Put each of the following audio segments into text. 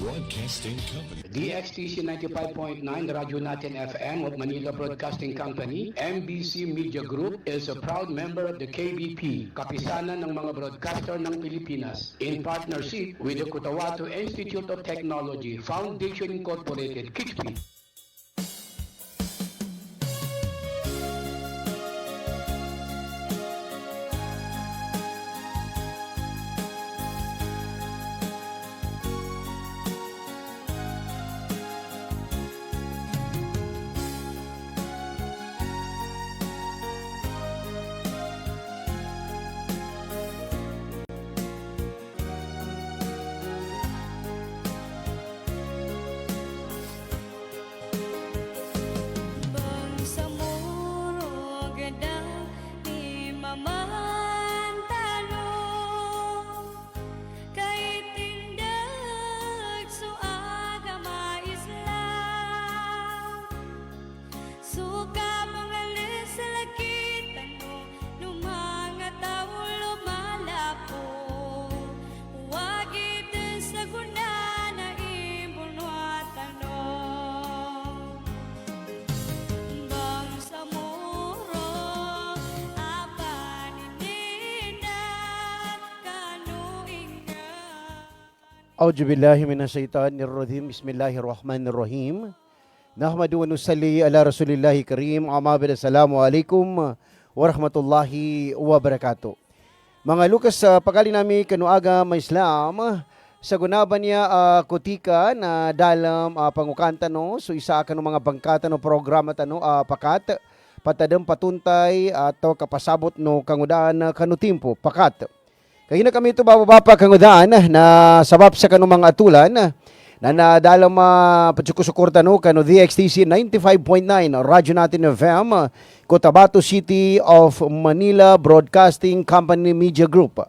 Broadcasting Company. DXTC 95.9 Radyo Natin FM of Manila Broadcasting Company, MBC Media Group is a proud member of the KBP, Kapisanan ng mga Broadcaster ng Pilipinas, in partnership with the Cotabato Institute of Technology, Foundation Incorporated, KITFI. A'udzubillahi minasyaitanirrajim. Bismillahirrahmanirrahim. Nahmadu wa nusalli ala Rasulillahi Karim. Amma ba'd. Assalamualaikum warahmatullahi wabarakatuh. Mga Lukas, pagkali nami kanuaga may Islam sa gunaban niya kutika na dalam pangukanta no. So isa ka no mga bangkata no programa tano pakat patadem patuntay atau kapasabot no kangudaan kanutimpo pakat. Kaya na kami ito bababa kangudaan na sabab sa kanong mga atulan na nadalam patsukusukurta no kano DXTC 95.9 Radyo Natin FM Cotabato City of Manila Broadcasting Company Media Group.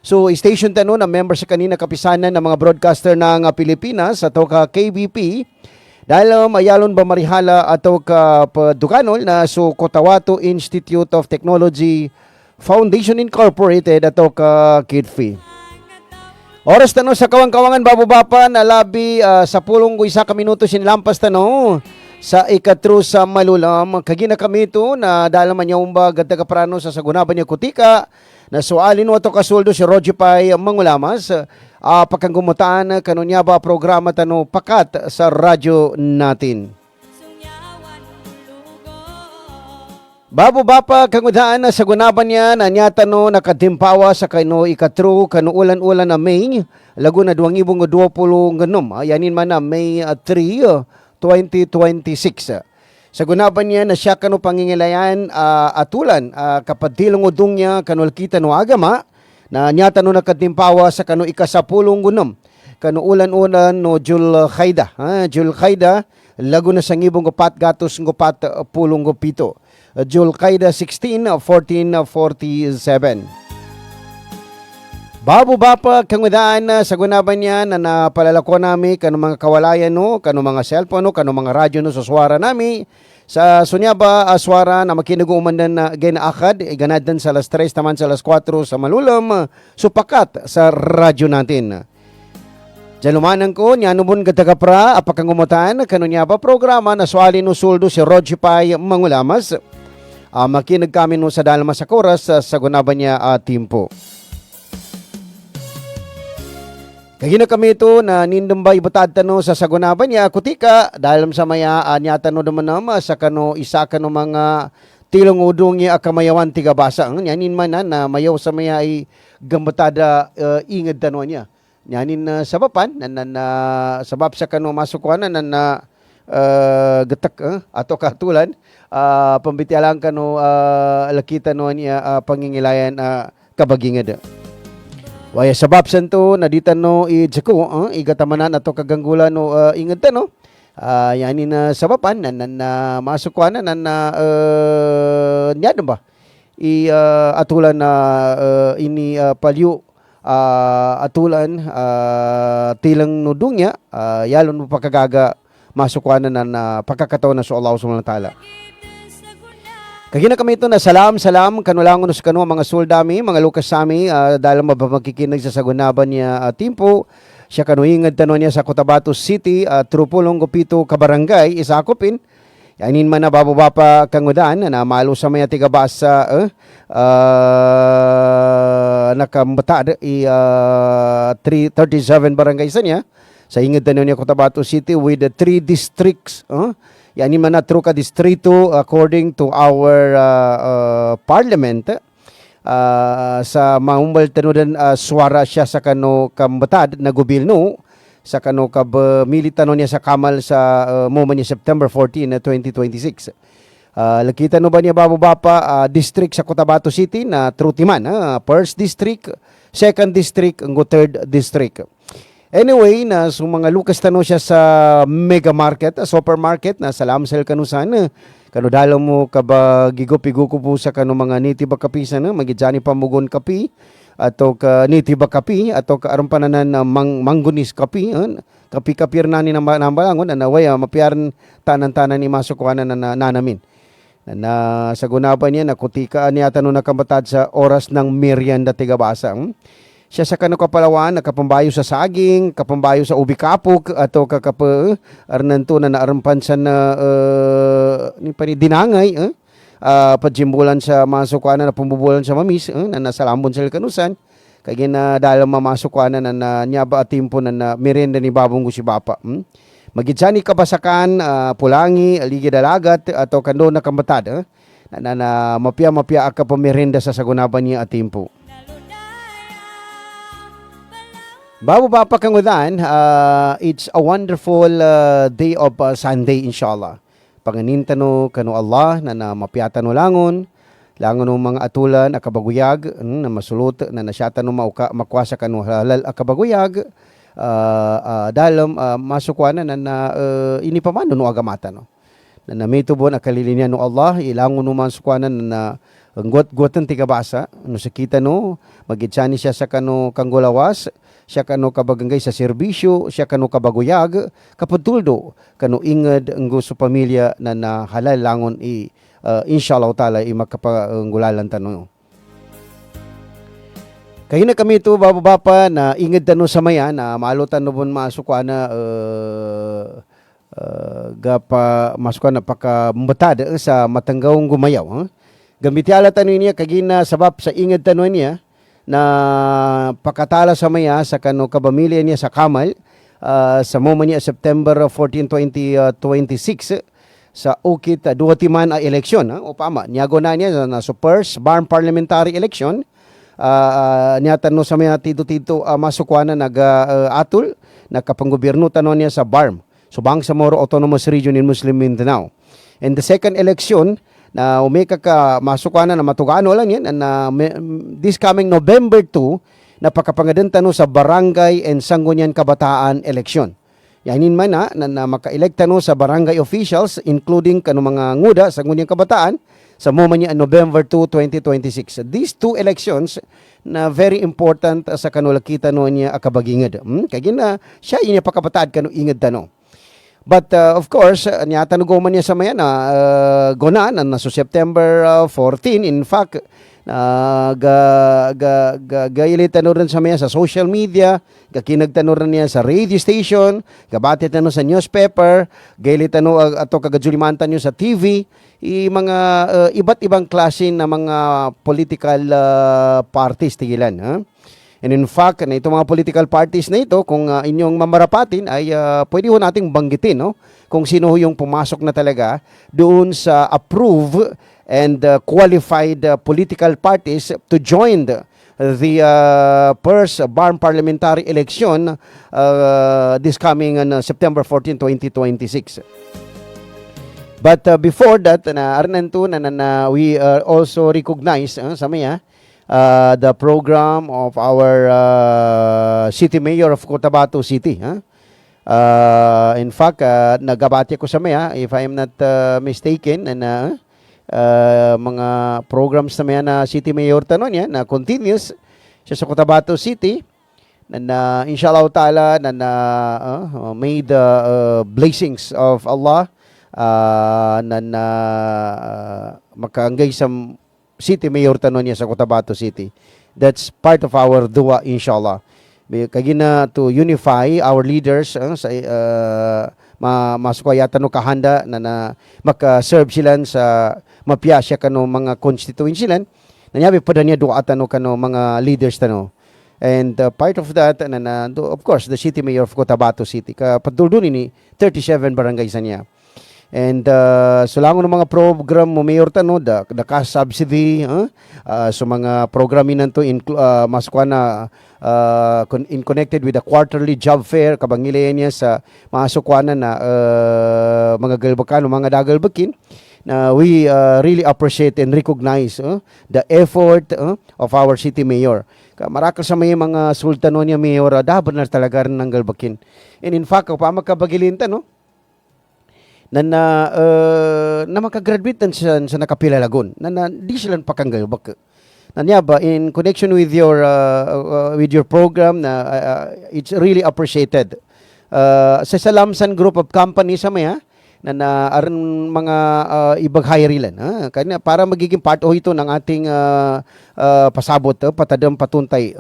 So station tano na member sa kanina kapisanan ng mga broadcaster ng Pilipinas atau ka KBP dahil mayalon ba marihala atau ka Dukanol na so Cotabato Institute of Technology Foundation Incorporated atau ka KITFI. Oras tano sa kawang-kawangan babubapa na labi sa pulong ko isa ka minuto sinilampas tano sa ikatro sa malulam. Kagina kami ito na dalaman niya umba ganda kaprano sa sagunaban niya kutika na sualin mo ito kasuldo si Roger Pai Mangulamas pagkanggumutaan kanunya ba programa tano pakat sa radyo natin. Babu bapa kangudaan na sa gunaban niya na nyata no nakatimpawa sa kano ikatro kano ulan-ulan na May Laguna 2020 ganom ayanin man na May 3, 2026. Sa gunaban niya na siya kano pangingilayan atulan kapadilong udong niya kano kita no agama na nyata no nakatimpawa sa kano ikasapulong gunom kano ulan-ulan no Jul Khaida Laguna sangibong gupat gatos gupat pulong gupito. Julkaida 16, 1447. Babu bapa kangudaan sa gunaban niya na napalalako nami kano mga kawalayan no, kano mga cellphone no, kano mga radyo no sa swara nami. Sa sunyaba aswara na makinag-umandan na ginaakad, iganadan sa alas 3 taman sa alas 4 sa malulam, supakat sa radyo natin. Jalumanan ko, nyanubon katagapra, apakangumutan, kanunya ba programa na suali no suldo si Roger Pai Mangulamas. Makinig kami no sa dalma sa koras sa gunaban niya timpo. Kagina kami ito na nindambay butad tano sa sagunaban niya kutika dalam sa maya niya tano naman sa kano isa kano mga tilong udong niya akamayawan tiga basa. Yanin man na mayaw sa maya ay gambatada ingad tano niya. Yanin sabapan na sabab sa kano masukuan na getek atau katulan pambitialang kano lakita no niya pangingilayan kabagingad. Waya sabab santo naditan no ijako igatamanan atau kaganggulan no ingad no yanin na sabapan na masukuan na nyad ba atulan na ini palyu atulan tilang nudungnya yalon mo pakagaga masukuanan na pagkakataon na sa Allah subhanahu wa ta'ala. Kagina kami ito na salam kanulangon sa kanu mga soldami, mga lukas sami dahil mabamakikinig sa sagunaban niya timpo siya kanuingad tanon niya sa Cotabato City, trupulong gupito kabarangay isakopin. Yanin man na bababa kangudan na malo sa maya tiga basa nakambatad 337 barangay sa niya sa ingad tanon niya Cotabato City with the 3 districts. Yanin man na true ka distrito according to our parliament. Sa maumbal tanudan suara siya sa kano kambatad na gobyerno sa kano militano niya sa kamal sa moment niya September 14 na 2026. Lakita no ba niya bababa district sa Cotabato City na Trutiman, first district, second district, ang third district. Anyway, na so mga lukas tano siya sa mega market, supermarket na sa Lamsel kanusan. Kano dalo mo kaba gigupi-guko po sa kano mga nitiba kapisan na magidjani pamugon kapi ato ka nitiba kapi ato ka aron pananan na manggunis kapi kapi-kapir nani na nambalangon na way mapiaran tanan-tanan ni masukuanan na nanamin na sa gunaban niya nakutika niya tanong nakabatad sa oras ng merienda tigabasa. Siya sa kano kapalawan nakapambayo sa saging, kapambayo sa ubi kapuk ato arnanto na naarumpansan na ni pani dinangay pajimbulan sa masukuanan na pumbubulan sa mamis na nasalambon sa kanusan kaya na dalam mamasukuanan na nyaba at timpo na merienda ni babong gusi bapa. Magitsani kabasakan pulangi aligi dalagat ato kando na kambatad na mapia aka pamerienda sa sagunaban niya at timpo. Bago pa kangudan, it's a wonderful day of Sunday inshallah. Panganintano kano Allah na mapiatan no langon ng mga atulan akabaguyag na masulot na nasyatan no makwasa kano halal akabaguyag dalam masukwana na ini pamano no agamata no. Na namitubon akalilinya no Allah ilangon no masukwana na got-gotan tigabasa no sakita no magitsani siya sa kano kanggulawas. Siya kano kabaganggay sa serbisyo, siya kano kabaguyag, kapatuldo, kano ingad ang gusto pamilya na halal langon inshallah ta'ala makapanggulalan tanong. Kaya na kami ito bababa na ingad tanong sa maya na maalutan no bon masukwa na masukwa na pakambatad sa matanggawang gumayaw. Gamitiala tanong niya kagina sabab sa ingad tanong niya na pakatala sa maya sa kano kabamilya niya sa Kamal sa moment niya September 14, 2026 sa ukit duwatiman a eleksyon upama niyago na niya na first barn parliamentary election niya tanong sa maya tito masukwana atul na kapanggobyerno tanong niya sa BARM subang sa Moro Autonomous Region in Muslim Mindanao. And the second election na umika ka masukana na matugano lang yan na this coming November 2 na pakapangadan no sa barangay and sanggunian kabataan election. Yanin man na maka-elect no sa barangay officials including kano mga nguda sa sanggunian kabataan sa moment niya November 2, 2026. These two elections na very important sa kanulakita no niya akabagingad. Kaya na siya inya pakapatad kano ingad tano. But of course, niyatanugoman niya sa maya na gona na so September 14. In fact, gailitan rin sa maya sa social media, gakinagtan rin niya sa radio station, gabatit na sa newspaper, gailitan ato kagajulimantan niyo sa TV, mga iba't ibang klase na mga political parties tigilan. And in fact, na itong mga political parties na ito, kung inyong mamarapatin, ay pwede ho nating banggitin kung sino yung pumasok na talaga doon sa approved and qualified political parties to join the first barn parliamentary election this coming September 14, 2026. But before that, we also recognize sa maya the program of our City Mayor of Cotabato City. In fact, nagabati ko sa maya, if I am not mistaken, na mga programs na maya na City Mayor tanon niya na continuous siya sa Cotabato City na inshallah ta'ala na may the blessings of Allah na makaanggay sa City Mayor tanon niya sa Cotabato City. That's part of our dua inshallah. kagina to unify our leaders sa masukwayatan no kahanda na maka-serve sila sa mapiyasya kano mga constituents sila. Nanyabi pa niya duatan no kano mga leaders tano. And part of that, of course, the city mayor of Cotabato City. Paduldo ni 37 barangays niya. And sulangon ng mga program mo mayor tano, the cash subsidy, so mga programin to masukwa na in connected with the quarterly job fair, kabangilayan niya sa mga sukwanan na mga galbakan o mga dagalbakin. We really appreciate and recognize the effort of our city mayor. Marakal sa may mga sultano niya mayor, dapat na talaga rin ng galbakin. And in fact, pa magkabagilinta, na makagraduate sa nakapila lagun, di sila pakang galbak. Nanyaba, in connection with your program, it's really appreciated. Sa Lamsan Group of Companies sa maya, aron mga ibaghayrilan kanya para magiging part o ito ng ating pasabot patadam patuntay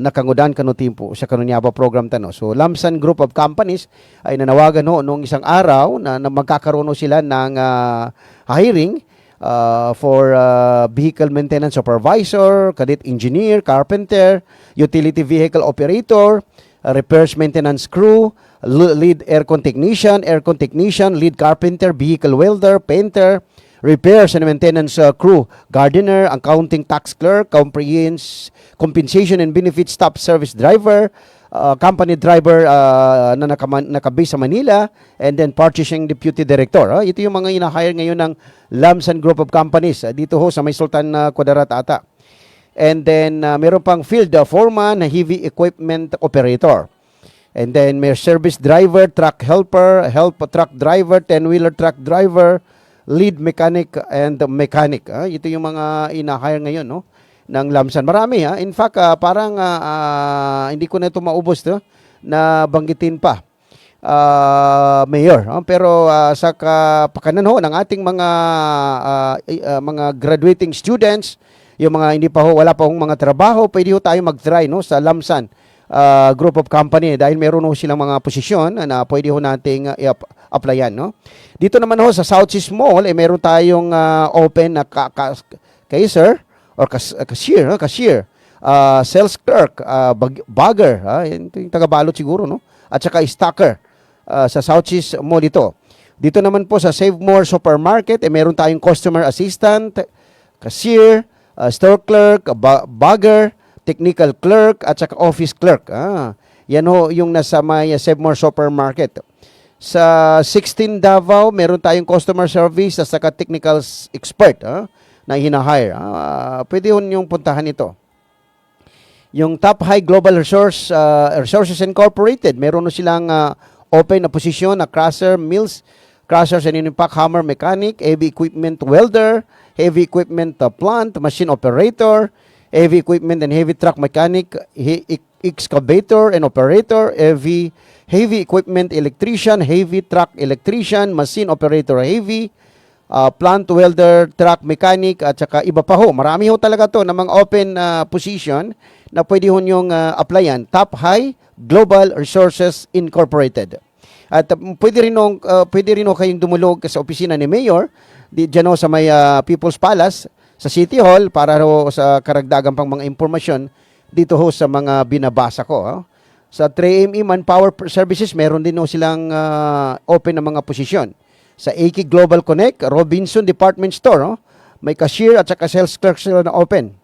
nakangudan kano timpo sa kanunyaba program tano. So Lamsan Group of Companies ay nanawagan noong isang araw na magkakaroon sila ng hiring for vehicle maintenance supervisor, cadet engineer, carpenter, utility vehicle operator, repairs maintenance crew, lead aircon technician, lead carpenter, vehicle welder, painter, repairs and maintenance crew, gardener, accounting tax clerk, compensation and benefits staff service driver, company driver na nakabase sa Manila, and then purchasing deputy director. Ito yung mga ina-hire ngayon ng Lamsan Group of Companies dito ho sa may Sultan Kudarat ata. And then meron pang field foreman, heavy equipment operator. And then may service driver, truck helper, truck driver, 10-wheeler truck driver, lead mechanic and mechanic. Ito yung mga ina-hire ngayon ng Lamsan. Marami In fact, parang hindi ko na ito maubos na banggitin pa. Mayor. Pero sa kapakanan ng ating mga graduating students, yung mga hindi pa wala pa mga trabaho, pwede tayo mag-try sa Lamsan Group of Company dahil meron silang mga posisyon na pwede nating applyan. Dito naman sa Southeast Mall, meron tayong open na cashier or cashier, sales clerk, bagger, ito yung taga-balot siguro, at saka stocker sa Southeast Mall ito. Dito naman po sa Save More Supermarket, meron tayong customer assistant, cashier, store clerk, bagger, technical clerk, at saka office clerk. Yan yung nasa may Save More Supermarket. Sa 16 Davao, meron tayong customer service at saka technical expert na hina-hire. Pwede yung puntahan ito. Yung Top High Global Resources Incorporated, meron silang open na posisyon na crusher, mills, crushers and impact hammer mechanic, heavy equipment welder, heavy equipment plant, machine operator, heavy equipment and heavy truck mechanic, excavator and operator, heavy equipment electrician, heavy truck electrician, machine operator heavy, plant welder, truck mechanic, at saka iba pa ho. Marami ho talaga to na mga open position na pwede ho nyong applyan. Top High Global Resources Incorporated. At pwede rin ho kayong dumulog sa opisina ni Mayor, diyan ho sa may People's Palace, sa City Hall para ho sa karagdagan pang mga impormasyon dito ho sa mga binabasa ko. Sa 3ME Manpower Services, meron din ho silang open na mga posisyon. Sa AK Global Connect, Robinson Department Store, may cashier at saka sales clerk sila na open.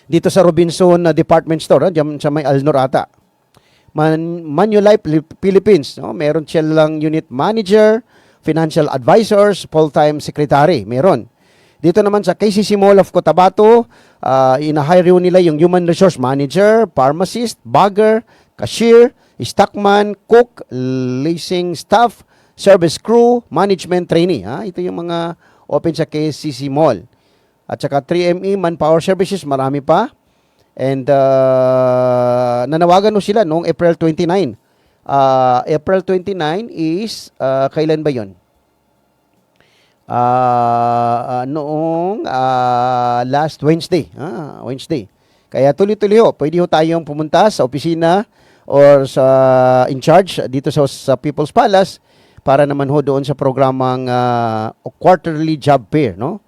Dito sa Robinson Department Store, diyan sa may Alnorata. Manulife Philippines, meron silang unit manager, financial advisors, full-time secretary, meron. Dito naman sa KCC Mall of Cotabato, ina-hire nila yung human resource manager, pharmacist, bagger, cashier, stockman, cook, leasing staff, service crew, management trainee. Ito yung mga open sa KCC Mall. At saka 3ME Manpower Services, marami pa. And nanawagan sila noong April 29. April 29 is, kailan ba yon? Noong last Wednesday. Wednesday. Kaya tuloy-tuloy ho, pwede ho tayong pumunta sa opisina or sa in charge dito sa People's Palace para naman ho doon sa programang quarterly job fair, no?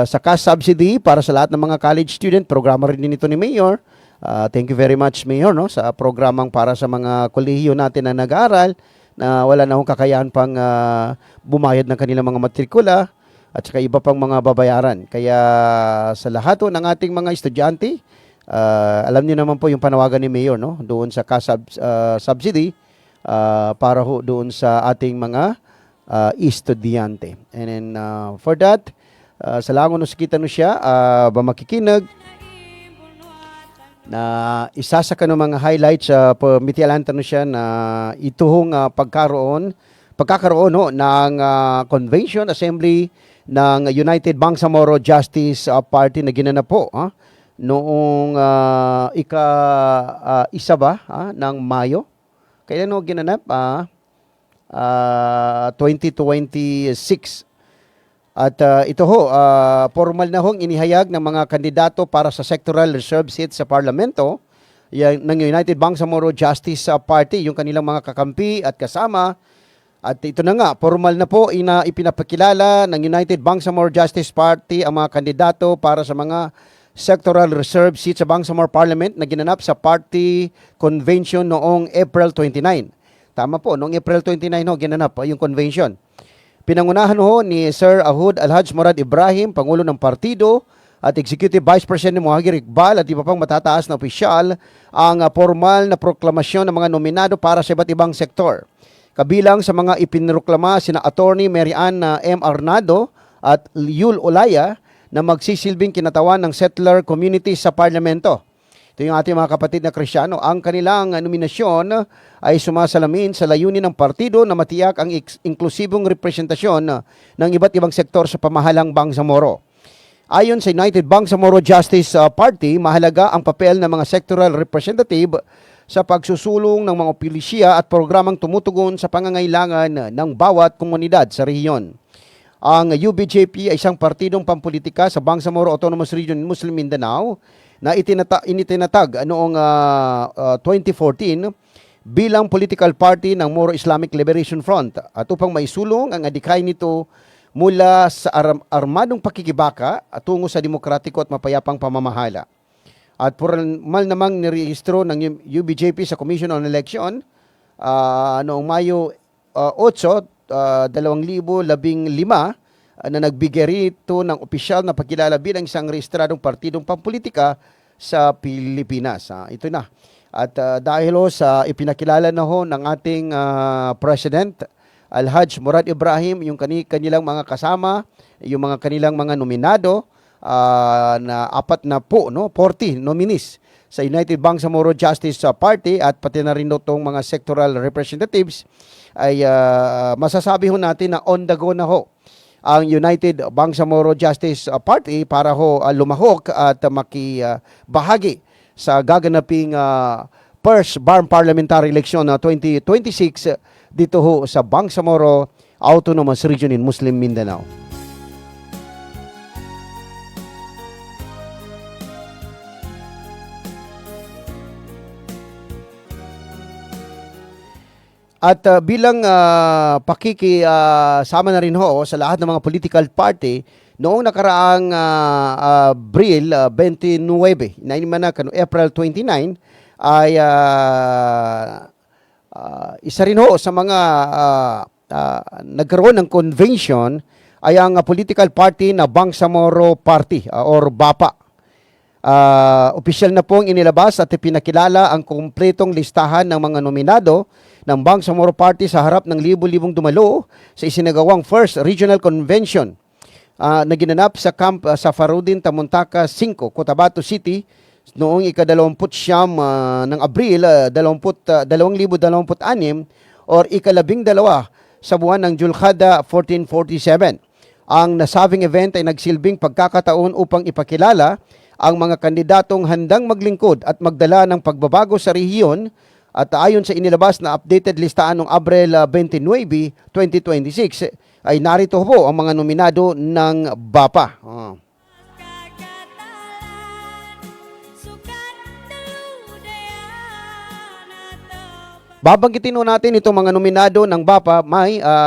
Sa cash subsidy para sa lahat ng mga college student, programa rin din ito ni Mayor. Thank you very much, Mayor, no, sa programang para sa mga kolehiyo natin na nag-aaral na wala na hong kakayahan pang bumayad ng kanilang mga matrikula at saka iba pang mga babayaran. Kaya sa lahat ho ng ating mga estudyante, alam niyo naman po yung panawagan ni Mayor, no, doon sa cash subsidy para ho doon sa ating mga estudyante. And then for that, sa langon no kita no siya, ba makikinag na isa sa kanong mga highlights sa pamitialanta no siya na ituhong pagkakaroon no, ng convention assembly ng United Bangsamoro Justice Party na ginanap po noong isa ng Mayo. Kailan no ginanap? 2026. At ito ho, formal na hong inihayag ng mga kandidato para sa sectoral reserve seat sa parlamento ng United Bangsamoro Justice Party, yung kanilang mga kakampi at kasama. At ito na nga, formal na po ipinapakilala ng United Bangsamoro Justice Party ang mga kandidato para sa mga sectoral reserve seat sa Bangsamoro Parliament na ginanap sa party convention noong April 29. Tama po, noong April 29 ho ginanap yung convention. Pinangunahan ho ni Sir Ahud Alhaj Murad Ibrahim, Pangulo ng Partido, at Executive Vice President Mohagir Iqbal at iba pang matataas na opisyal ang formal na proklamasyon ng mga nominado para sa iba't ibang sektor. Kabilang sa mga ipinroklama sina Attorney Mary Ann M. Arnado at Yul Olaya na magsisilbing kinatawan ng settler community sa parlamento. Ito yung ating mga kapatid na Kristiyano. Ang kanilang nominasyon ay sumasalamin sa layunin ng partido na matiyak ang inklusibong representasyon ng iba't ibang sektor sa pamahalang Bangsamoro. Ayon sa United Bangsamoro Justice Party, mahalaga ang papel ng mga sectoral representative sa pagsusulong ng mga pulisya at programang tumutugon sa pangangailangan ng bawat komunidad sa rehiyon. Ang UBJP ay isang partidong pampolitika sa Bangsamoro Autonomous Region in Muslim Mindanao na itinatag noong 2014 bilang political party ng Moro Islamic Liberation Front at upang maisulong ang adikay nito mula sa armadong pakikibaka at tungo sa demokratiko at mapayapang pamamahala. At formal namang nirehistro ng UBJP sa Commission on Election noong Mayo 8, 2015 na nagbigay rito ng opisyal na pagkilala bilang isang rehistradong partidong pampolitika sa Pilipinas. Ito na. At dahil sa ipinakilala na ho ng ating President Alhaj Murad Ibrahim, yung kanilang mga kasama, yung mga kanilang mga nominado, na 40 nominees sa United Bangsamoro Justice Party at pati na rin itong mga sectoral representatives ay masasabi ho natin na on the go na ho ang United Bangsamoro Justice Party para ho lumahok at makibahagi sa gaganaping first Barm Parliamentary Election na 2026 dito ho sa Bangsamoro Autonomous Region in Muslim Mindanao. At bilang pakikisama na rin ho sa lahat ng mga political party, noong nakaraang Abril 29, April 29, ay isa rin ho sa mga nagkaroon ng convention ay ang political party na Bangsamoro Party or BAPA. Opisyal na pong inilabas at ipinakilala ang kumpletong listahan ng mga nominado ng Bangsamoro Party sa harap ng libu-libong dumalo sa isinagawang First Regional Convention na ginanap sa Camp Safarudin, Tamuntaka 5, Cotabato City noong ika-29 ng Abril 2026 or ika-12 sa buwan ng Julkada 1447. Ang nasabing event ay nagsilbing pagkakataon upang ipakilala ang mga kandidatong handang maglingkod at magdala ng pagbabago sa rehiyon. At ayon sa inilabas na updated listahan noong Abril 29, 2026, ay narito po ang mga nominado ng BAPA. Babanggitin ho natin itong mga nominado ng BAPA.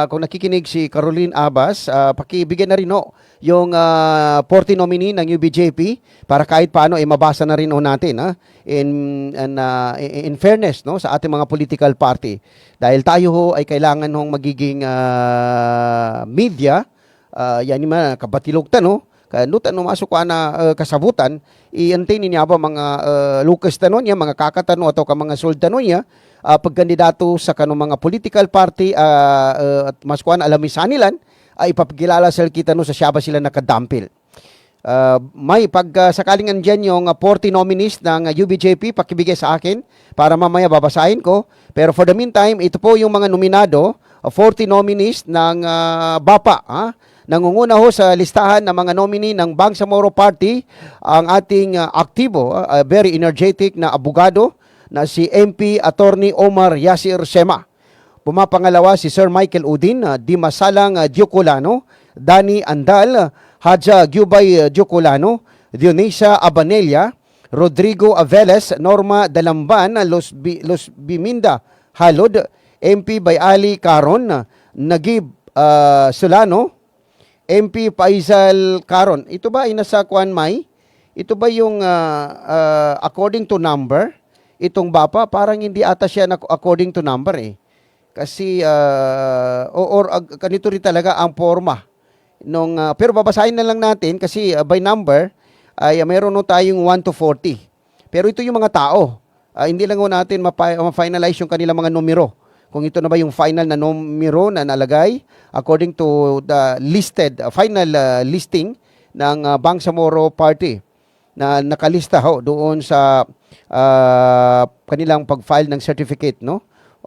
Kung nakikinig si Caroline Abas, pakibigyan na rin ho yung 40 nominee ng UBJP para kahit paano mabasa na rin ho natin in fairness no sa ating mga political party. Dahil tayo ho ay kailangan hong magiging media, yan yung kabatilog no. Kanutan masuk ko na kasabutan, iantay niya ba mga lukas tanon niya, mga kakatano atau mga soldano niya, pagkandidato sa kanong mga political party at maskuan alamisanilan ay ipapakilala sa kita no sa siya ba sila nakadampil. May pag sakaling andyan yung 40 nominees ng UBJP, pakibigay sa akin para mamaya babasahin ko. Pero for the meantime, ito po yung mga nominado, 40 nominees ng BAPA. Nangunguna ho sa listahan ng mga nominee ng Bangsamoro Party ang ating aktibo, very energetic na abogado na si MP Attorney Omar Yasir Sema. Pumapangalawa si Sir Michael Udin, Dimasalang Diocolano, Dani Andal, Haja Gyubay Diocolano, Dionisa Abanella, Rodrigo Aveles, Norma Dalamban, Los Biminda Halod, MP Bayali Caron, Nagib Solano, MP Faisal Caron. Ito ba ay nasa Kwan May? Ito ba yung according to number? Itong BAPA, parang hindi ata siya according to number Kasi, ganito rin talaga ang forma. Pero babasahin na lang natin kasi by number, ay mayroon tayong 1 to 40. Pero ito yung mga tao. Hindi lang natin ma-finalize yung kanilang mga numero. Kung ito na ba yung final na numero na nalagay according to the listed, final listing ng Bangsamoro Party na nakalista doon sa kanilang pag-file ng certificate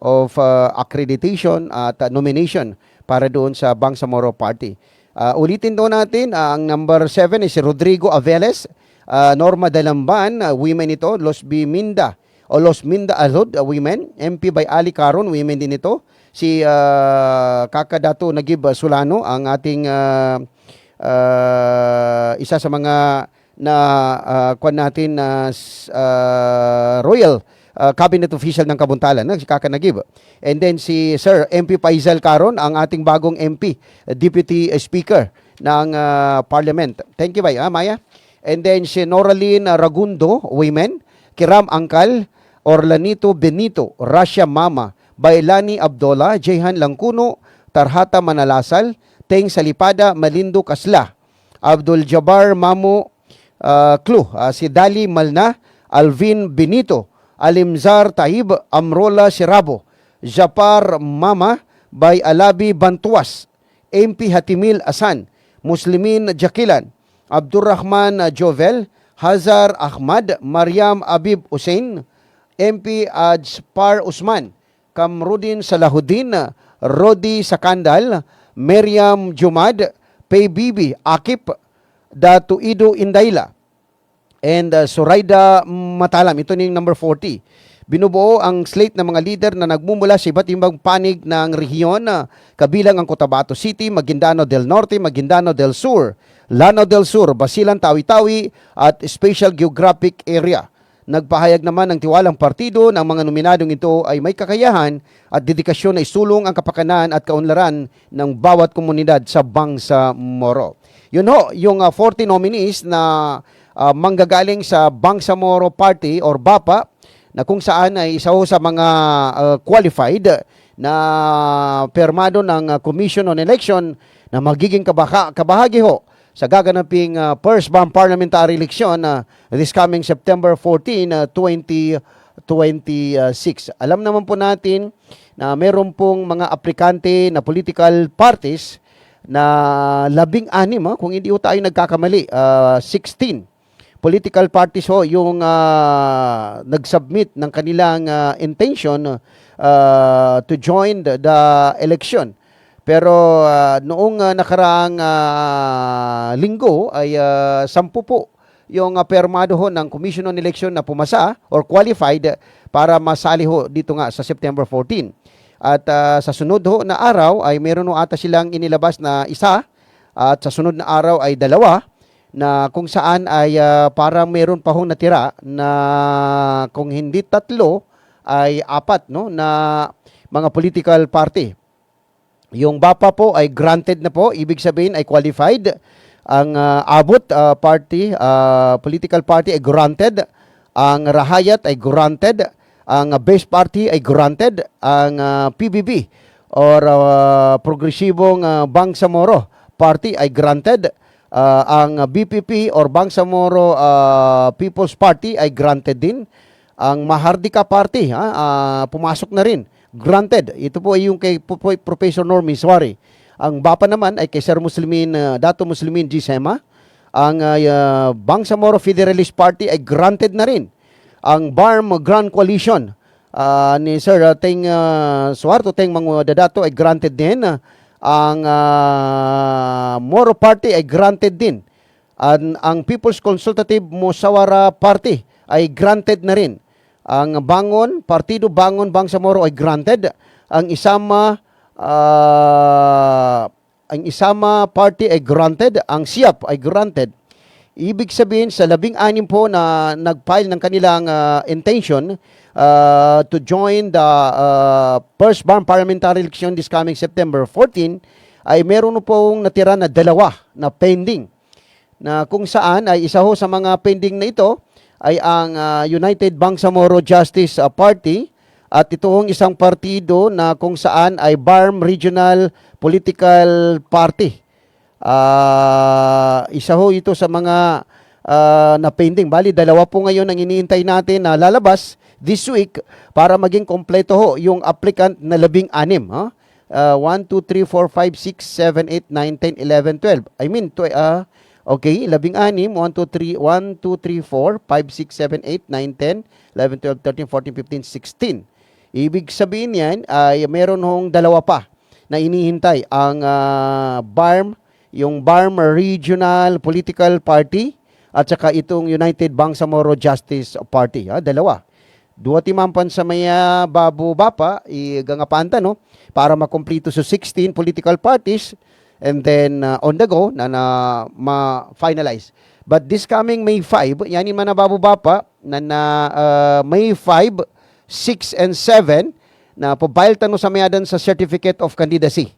of accreditation at nomination para doon sa Bangsamoro Party. Ulitin doon natin, ang number 7 is si Rodrigo Aveles, Norma Dalamban, women ito, Los Minda Alhod, women, MP by Ali Caron, women din ito. Si Kakadato Nagib Solano, ang ating isa sa mga kuan natin na Royal Cabinet Official ng Kabuntalan, si Kaka Nagib. And then si Sir MP Faisal Caron, ang ating bagong MP, Deputy Speaker ng Parliament. Thank you, Maya. And then si Noraline Ragundo, women, Kiram Angkal, Orlanito Benito, Rasha Mama, Bailani Abdola, Jehan Langkuno, Tarhata Manalasal, Teng Salipada, Malindo Kasla, Abdul Jabbar Mamu Klu, si Dali Malna, Alvin Benito, Alimzar Taib, Amrola Sirabo, Japar Mama, Bay Alabi Bantuas, MP Hatimil Asan, Muslimin Jakilan, Abdurrahman Jovel, Hazar Ahmad, Mariam Abib Hussein, MP Ajpar Usman, Kamrudin Salahuddin, Rodi Sakandal, Meriam Jumad, Paybibi Akip, Datuido Indayla, and Soraida Matalam. Ito na yung number 40. Binubuo ang slate ng mga leader na nagmumula sa iba't ibang panig ng rehiyon, kabilang ang Cotabato City, Maguindano del Norte, Maguindano del Sur, Lanao del Sur, Basilan, Tawi-Tawi at Special Geographic Area. Nagpahayag naman ng tiwalang partido ng mga nominadong ito ay may kakayahan at dedikasyon na isulong ang kapakanan at kaunlaran ng bawat komunidad sa Bangsamoro. Yun ho, yung 40 nominees na manggagaling sa Bangsamoro Party or BAPA, na kung saan ay isa ho sa mga qualified na permado ng Commission on Election na magiging kabahagi ho sa gaganaping first parliamentary election this coming September 14, 2026. Alam naman po natin na meron pong mga aplikante na political parties na 16, kung hindi ho tayo nagkakamali, 16 political parties ho yung nag-submit ng kanilang intention to join the election. Pero noong nakaraang linggo ay 10 po yung permado ho ng Commission on Election na pumasa or qualified para masali ho dito nga sa September 14. At sa sunod ho na araw ay meron ho ata silang inilabas na isa at sa sunod na araw ay 2 na kung saan ay parang meron pa hong natira na kung hindi 3 ay 4 no na mga political party. Yung BAPA po ay granted na po, ibig sabihin ay qualified. Ang ABUT party, political party ay granted. Ang Rahayat ay granted. Ang Base Party ay granted. Ang PBB or Progresibong Bangsamoro Party ay granted. Ang BPP or Bangsamoro People's Party ay granted din. Ang Mahardika Party pumasok na rin. Granted. Ito po ay yung kay Professor Normie Suare. Ang BAPA naman ay kay Sir Muslimin, Dato Muslimin G. Sema. Ang Bangsamoro Federalist Party ay granted na rin. Ang BARM Grand Coalition ni Sir Teng Suarto Teng Mangudadato ay granted din. Ang Moro Party ay granted din. Ang People's Consultative Musawara Party ay granted na rin. Ang Partido Bangon Bangsamoro ay granted. Ang Isama Party ay granted. Ang SIAP ay granted. Ibig sabihin sa 16 po na nag-file ng kanilang intention to join the first BARM parliamentary election this coming September 14, ay meron pong natira na 2 na pending. Na kung saan ay isa ho sa mga pending na ito ay ang United Bangsamoro Justice Party at ito hong isang partido na kung saan ay BARM Regional Political Party. Isa ho ito sa mga na pending. Bali, 2 po ngayon ang iniintay natin na lalabas this week para maging kompleto ho yung applicant na 16. 1, 2, 3, 4, 5, 6, 7, 8, 9, 10, 11, 12. I mean, okay, 16, 1, 2, 3, 1, 2, 3, 4, 5, 6, 7, 8, 9, 10, 11, 12, 13, 14, 15, 16. Ibig sabihin yan, ay meron hong 2 pa na inihintay. Ang yung BARM Regional Political Party at saka itong United Bangsamoro Justice Party. 2. Dua timampan sa maya babu bapa, igangapanta no, para makomplito sa 16 political parties and then on the go na ma-finalize. But this coming May 5, yanin man na babu bapa na May 5, 6 and 7 na pabile tano sa mayadan sa Certificate of Candidacy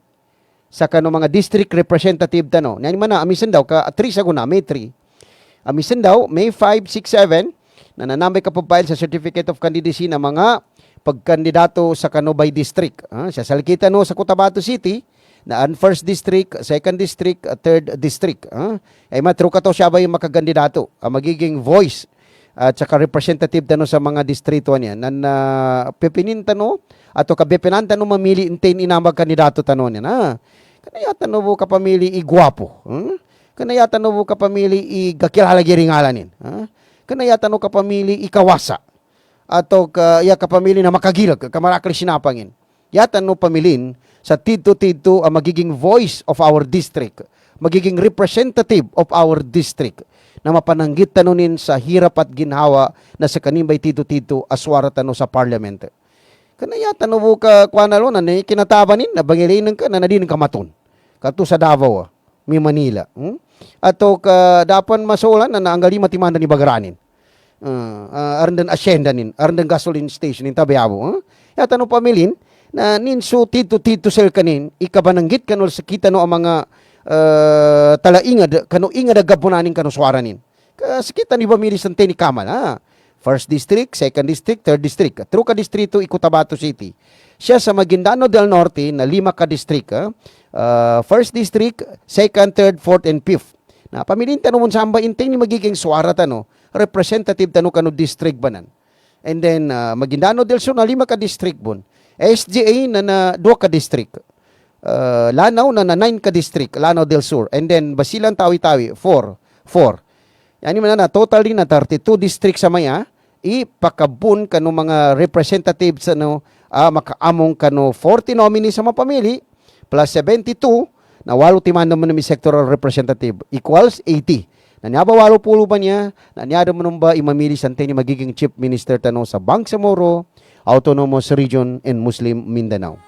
sa kano mga district representative tano. Yanin man na amisan daw ka 3 sa guna May 3. Amisan daw May 5, 6, 7 na nanambay ka pabile sa Certificate of Candidacy na mga pagkandidato sa Kanobay District. Sa salkita no sa Cotabato City na ang first district, second district, third district. Ay matro ka to siya ba yung makagandidato? Magiging voice at saka representative tano sa mga distrito niya na pipinin tano ato kabepenan tano mamili inten inamag kandidato tano niya na kanaya tano mo kapamili igwapo. Kanaya tano mo kapamili igakilala giringalanin. Kanaya tano kapamili ikawasa ato kaya kapamili na makagilag kamarakli sinapangin. Yatan no pamilin sa tidto-tidto ang magiging voice of our district, magiging representative of our district na mapananggit tanunin sa hirap at ginhawa na sa kanimbay tidto-tidto aswara tano sa parliament. Kanaya tano mo ka kwanalo na kinatabanin na bangilinin ka na nadin kamaton. Kato sa Davao, mi Manila. Ato ka dapan masulan na naanggali matimanda ni Bagaranin. Arandan asyendanin, arandan gasoline station in Tabayabo. Yata no pamilin na ninso tito sel kanin ikabananggit kanol sa kita no ang mga talaingad kano ingad agabunanin kano swaranin. Kasi kita ni bamili sa ni Kamal First district, second district, third district. True ka distrito Cotabato City. Siya sa Maguindano del Norte na 5 ka district. First district, second, third, fourth, and fifth. Na pamilin tanong mo saan ba inteng ni magiging swara tano, representative tano kano district banan. And then Maguindano del Sur na 5 ka district bon. SGA na 2 ka district. Lanao na 9 ka district, Lanao del Sur. And then Basilan Tawi-Tawi 4. Yani man na total din na 32 district sa maya ipakabun kano mga representatives makaamong kano 40 nominees sa mapamili plus 72 na 8 timando mo mi sectoral representative equals 80. Nanyaba 80 ba niya? Nanyada mo ba imamili sa ni magiging chief minister tano sa Bangsamoro Autonomous Region in Muslim Mindanao.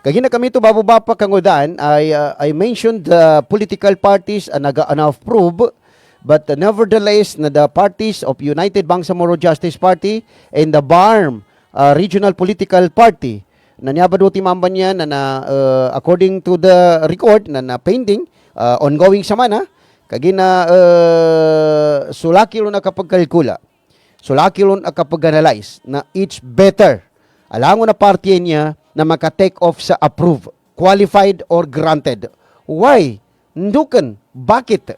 Kagina kami to bababa pa kangudan, I mentioned the political parties na approve, but nevertheless na the parties of United Bangsamoro Justice Party and the BARM Regional Political Party na niyabado timamban niya according to the record na pending ongoing sa mana kagina sulaki ron nakapagkalkula, sulaki ron nakapag-analyze na it's better alangon na party niya na maka-take off sa approve, qualified or granted. Why? Ndukan. Bakit?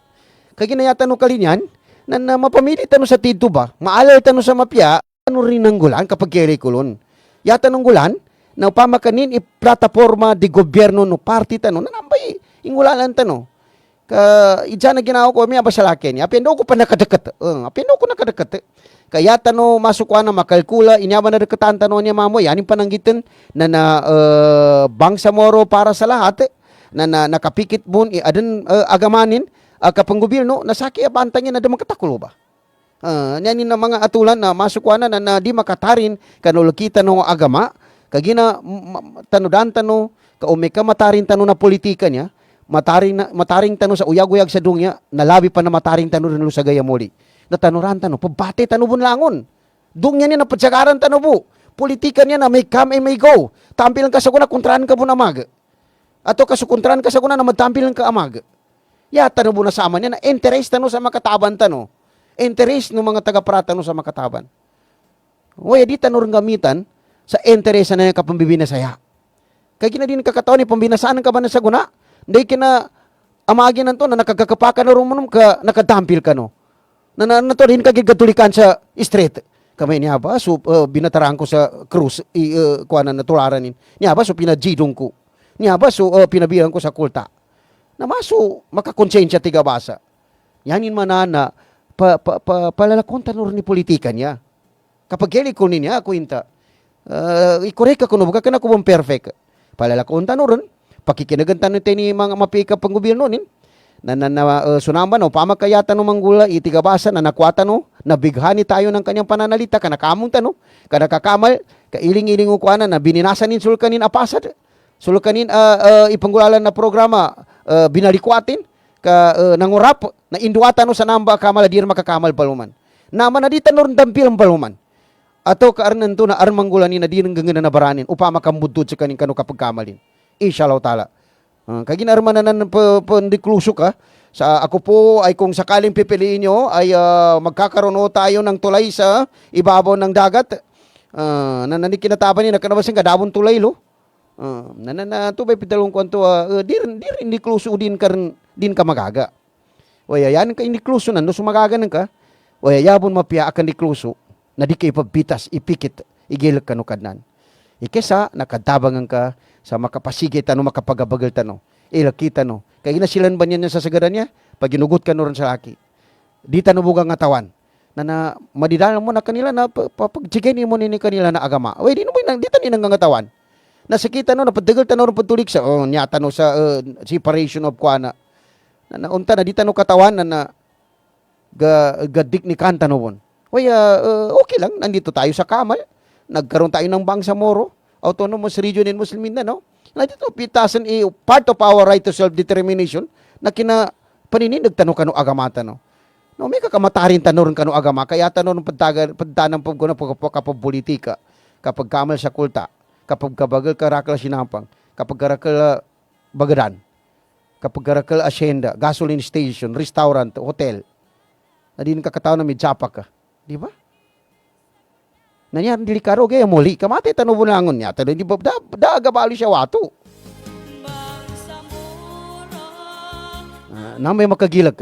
Kaya ginayatan no kalinyan, na mapamili tano sa tito ba? Maalal tano sa mapya, ano rin ang gulan kapag kurikulon? Yata nung gulan, na upamakanin plataforma di gobyerno no party tano, nanambay, ingulalan tano. Idya na ginawa ko, may abasalakin. Apindo ko pa nakadakat. Apindo ko nakadakat. Kaya tano masukwa na makalkula, inyaman na rekatan tano niya mamo, yanin pananggitan na Bangsamoro para sa lahat, na nakapikit bun, adan agamanin, kapang gobyerno, nasaki abantangin na damang katakulo ba? Yanin na mga atulan na masukwa na di makatarin, kanulukita no agama, kagina tanudan tano, kaume ka matarin tano na politika niya, mataring tano sa uyag-uyag sa dungya, nalabi pa na mataring tano rin sa gayamuli. Na tanuran tano, pabate tano bunlangon. Dungya niya na patsagaran tano bu. Politika niya na may come and may go. Tampilan ka sa kuna, kontrahan ka po na mag. Ato kasukontrahan ka sa kuna na magtampilan ka amag. Ya, tano bu na sama niya na interest tano sa makataban tano. Interest no mga taga-prata no sa makataban. Uy, di tano rin gamitan sa interest na yung kapambibina saya. Kaya kina din kakataon ni pambinasaan ka ba na sa guna? Hindi kina amagin nanto na nakagakapakan na rumunong ka, nakadampil ka no. Na rin kagigatulikan sa street. Kamay niya ba, so binataraan ko sa cruise, kuha na natularanin. Niya ba, so pinajidong ko. Niya ba, so pinabilang ko sa kulta. Na maso, makakonsensya tiga basa. Yanin manana, palalakon tanor ni politika niya. Kapag kaya ko niya, kwenta, ikorek ako no, baka ko bang perfect. Palalakon tanor, pakikinagantan nito ni mga mapika pang gobyerno nin. Sunamba no, pamakayata no manggula, itigabasa na nakwata no, nabighani tayo ng kanyang pananalita, kanakamong tano, kanakakamal, kailing-iling ukwana na bininasanin sulkanin apasad, sulkanin ipanggulalan na programa, binalikwatin, nangurap, na induata no sa namba kamal, di makakamal paluman. Naman na di tanor dampil ang paluman. Ato kaarnan to na armanggulan na di nang gangana na baranin, upama kambudod sa kanin kano kapag kamalin. Inshallah ta'ala. Kaya ginarmananan pandikluso ka. Sa ako po ay kung sakaling pipiliin nyo ay magkakaroon tayo ng tulay sa ibabaw ng dagat. Kinataban niya nakanabasin ka dabon tulay lo. Tubay pidalong kwanto di rin dikluso din ka magaga. O yan ka indikluso na no sumagaga ka. O yabon mapya akan dikluso na di kay pabitas ipikit igilak kanukadnan. Ikesa nakadabangan ka sa makapasigit tano, makapagabagal tano, ilakita no. Kaya inasilan ba niya sa sagaran niya? Pag ginugot ka no rin sa laki. Di tano bugang ngatawan. Na madidalan mo na kanila na pagtsigay mo ni kanila na agama. Uy, di tani nang ngatawan. Nasakita no, napadagal tano rin patulik sa, nyata no sa separation of kuana. Naunta na di tano katawan na gadik ni kanta no bon. Uy, okay lang, nandito tayo sa Kamal. Nagkaroon tayo ng Bangsamoro. Autonomous Region in Muslim Mindanao. Na dito, pitasan part of our right to self-determination na paninindag tanong kano agamata, no? No, may kakamatarin tanong kano agama, kaya tanong pagtanang kapag politika, kapag kamal sa kulta, kapag kabagal karakal sinampang, kapag karakal bagadan, kapag karakal asyenda, gasoline station, restaurant, hotel, na din kakataon na may japak ka. Di ba? Nanya dili karo gaya muli kamate tano bunangon niya tano di ba agabali siya wato namay makagilag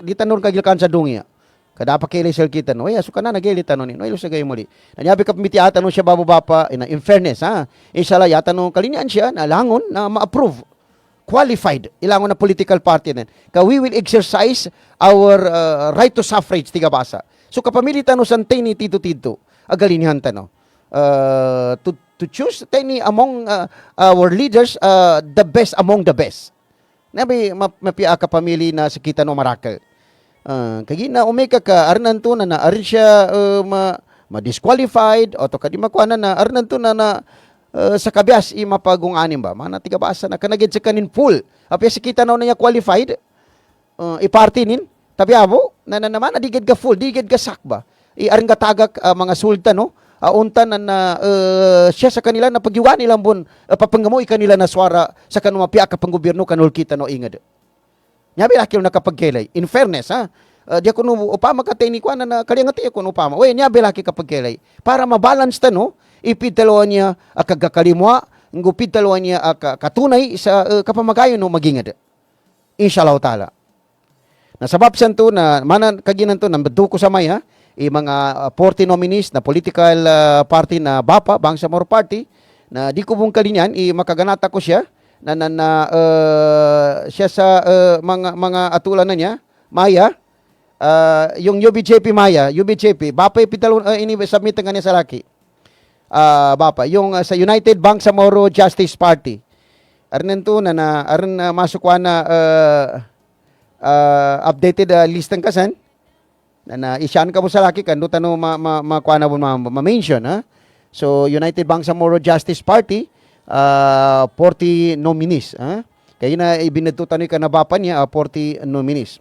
di tanor kagilakan sa dungya kada pa kay sel kita no ya suka na nagili tanon no ilo sa gaya muli nanyabi ka pimiti ata no siya babo bapa in fairness inshallah ya tanong kalinian siya na langon na ma-approve qualified ilangon na political party nen ka we will exercise our right to suffrage tiga basa so kapamili tano santay ni tito agalinihan tano to choose tani among our leaders the best among the best nabi mapia ka pamili na sakita no marakel kagi na umeka ka arnan to na arin siya ma-disqualified o to kadi makuana na arnan to na sa kabias mapagunganin ba mana tigabasa na kanagid sa kanin full apya sa kita na niya qualified iparty nin tabi abo na naman adigid ka full digid ka sak ba aring katagak mga sultan no unta na siya sa kanila na pagyugan nilang bun papanggamoy kanila na swara sa kanumapya ka pang gobyerno kanul kita no ingad nyabi lakil nakapagkelay in fairness ha di ako no upama ka teknikwa na kalingati ako no upama we nyabi laki kapagkelay para mabalance ta no ipidalawan niya kagakalimwa ngupidalawan niya katunay sa kapamagayon no magingad inshallah taala na sabab santo na manan kaginan to nambadu ko sa maya mga 40 nominees na political party na BAPA Bangsamoro Party na di ko bung kalinyan makaganata ko siya na siya sa mga atulan na niya maya yung UBJP maya UBJP BAPA ipitalon ini submit nga niya sa laki Bapa, yung sa United Bangsamoro Justice Party. Arin to arin masukwa na updated list ng kasan na isyan ka mo sa laki kandutan no makuha na ma-mention ha. So United Bangsamoro Justice Party 40 nominees ha. Kaya na ibinatutan ni kanabapa niya 40 nominees.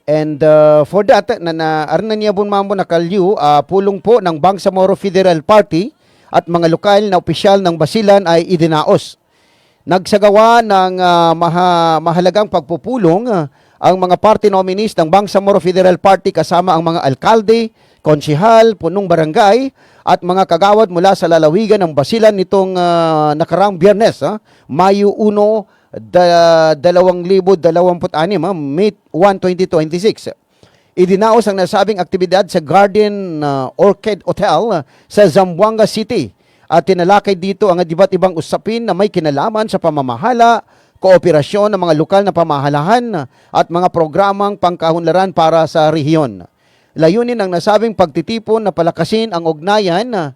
And for that, arin na niya bun mambo nakalyu, pulong po ng Bangsamoro Federal Party at mga lokal na opisyal ng Basilan ay idinaos. Nagsagawa ng mahalagang pagpupulong ang mga party nominees ng Bangsamoro Federal Party kasama ang mga alkalde, konsihal, punong barangay at mga kagawad mula sa lalawigan ng Basilan nitong nakarang Biyernes, Mayo 1, 2026, May 1, 2026. Idinaos ang nasabing aktibidad sa Garden Orchid Hotel sa Zamboanga City at tinalakay dito ang iba't ibang usapin na may kinalaman sa pamamahala, kooperasyon ng mga lokal na pamahalahan at mga programang pangkahunlaran para sa rehiyon. Layunin ng nasabing pagtitipon na palakasin ang ugnayan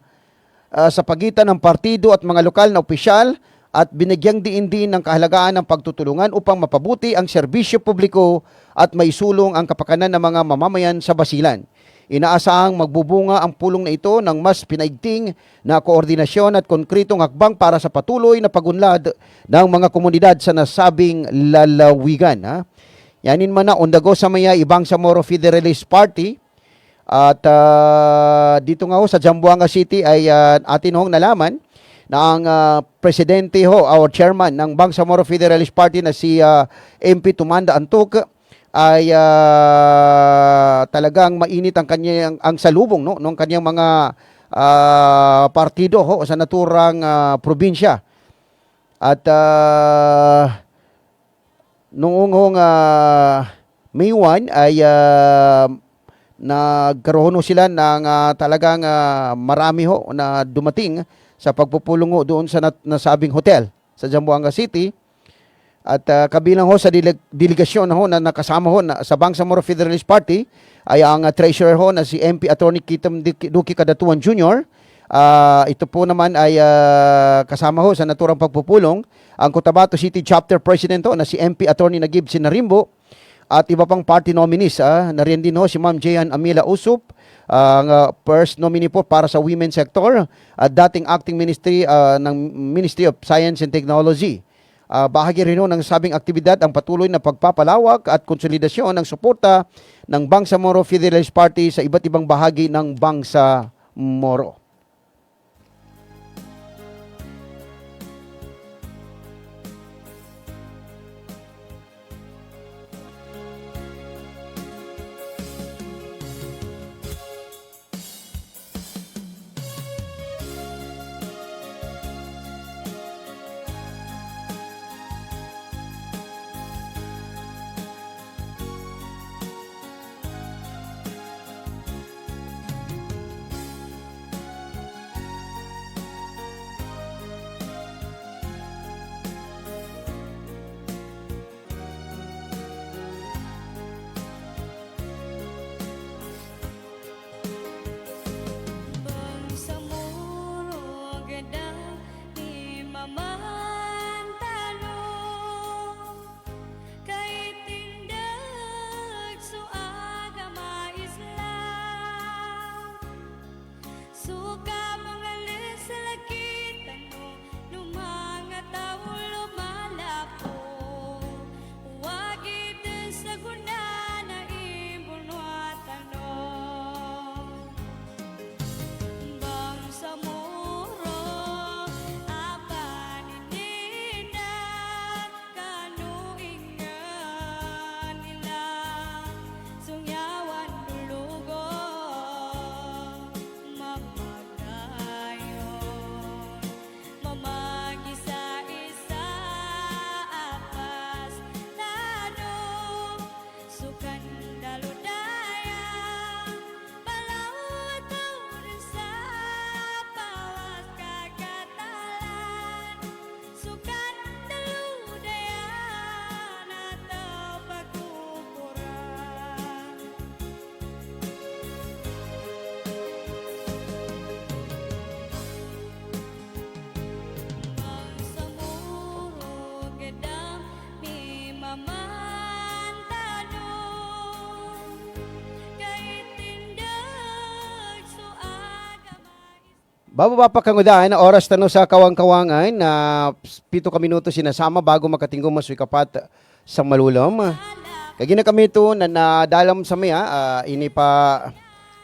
sa pagitan ng partido at mga lokal na opisyal at binigyang diin-din ng kahalagaan ng pagtutulungan upang mapabuti ang serbisyo publiko at maisulong ang kapakanan ng mga mamamayan sa Basilan. Inaasahang magbubunga ang pulong na ito ng mas pinaigting na koordinasyon at konkretong hakbang para sa patuloy na pagunlad ng mga komunidad sa nasabing lalawigan. Yanin man na on the go sa maya Bangsamoro Federalist Party at dito nga ho sa Zamboanga City ay atin hong nalaman na ang presidente ho, our chairman ng Bangsamoro Federalist Party na si MP Tumanda Antok ay talagang mainit ang kanyang salubong no ng kanyang mga partido ho sa naturang probinsya. At noong May 1 ay nagkaroon sila ng talagang marami ho na dumating sa pagpupulong ho doon sa nasabing hotel sa Zamboanga City. At kabilang ho sa delegasyon ho na nakasama ho sa Bangsamoro Federalist Party ay ang treasurer ho na si MP Attorney Kitam Duki Kadatuan Jr. Ito po naman ay kasama ho sa naturang pagpupulong ang Cotabato City Chapter President ho na si MP Attorney Nagib Sinarimbo at iba pang party nominees. Nariyan din ho si Ma'am Jehan Amila Usup, ang first nominee po para sa women's sector at dating acting ministry ng Ministry of Science and Technology. Bahagi rin ho ng sabing aktibidad ang patuloy na pagpapalawak at konsolidasyon ng suporta ng Bangsamoro Federalist Party sa iba't ibang bahagi ng Bangsamoro. Bababa pa kangudaan na oras tano sa kawang-kawangan na 7 ka minuto sinasama bago makatinggong masuy kapat sa malulom. Kagina kami ito na nadalam sa maya, ini pa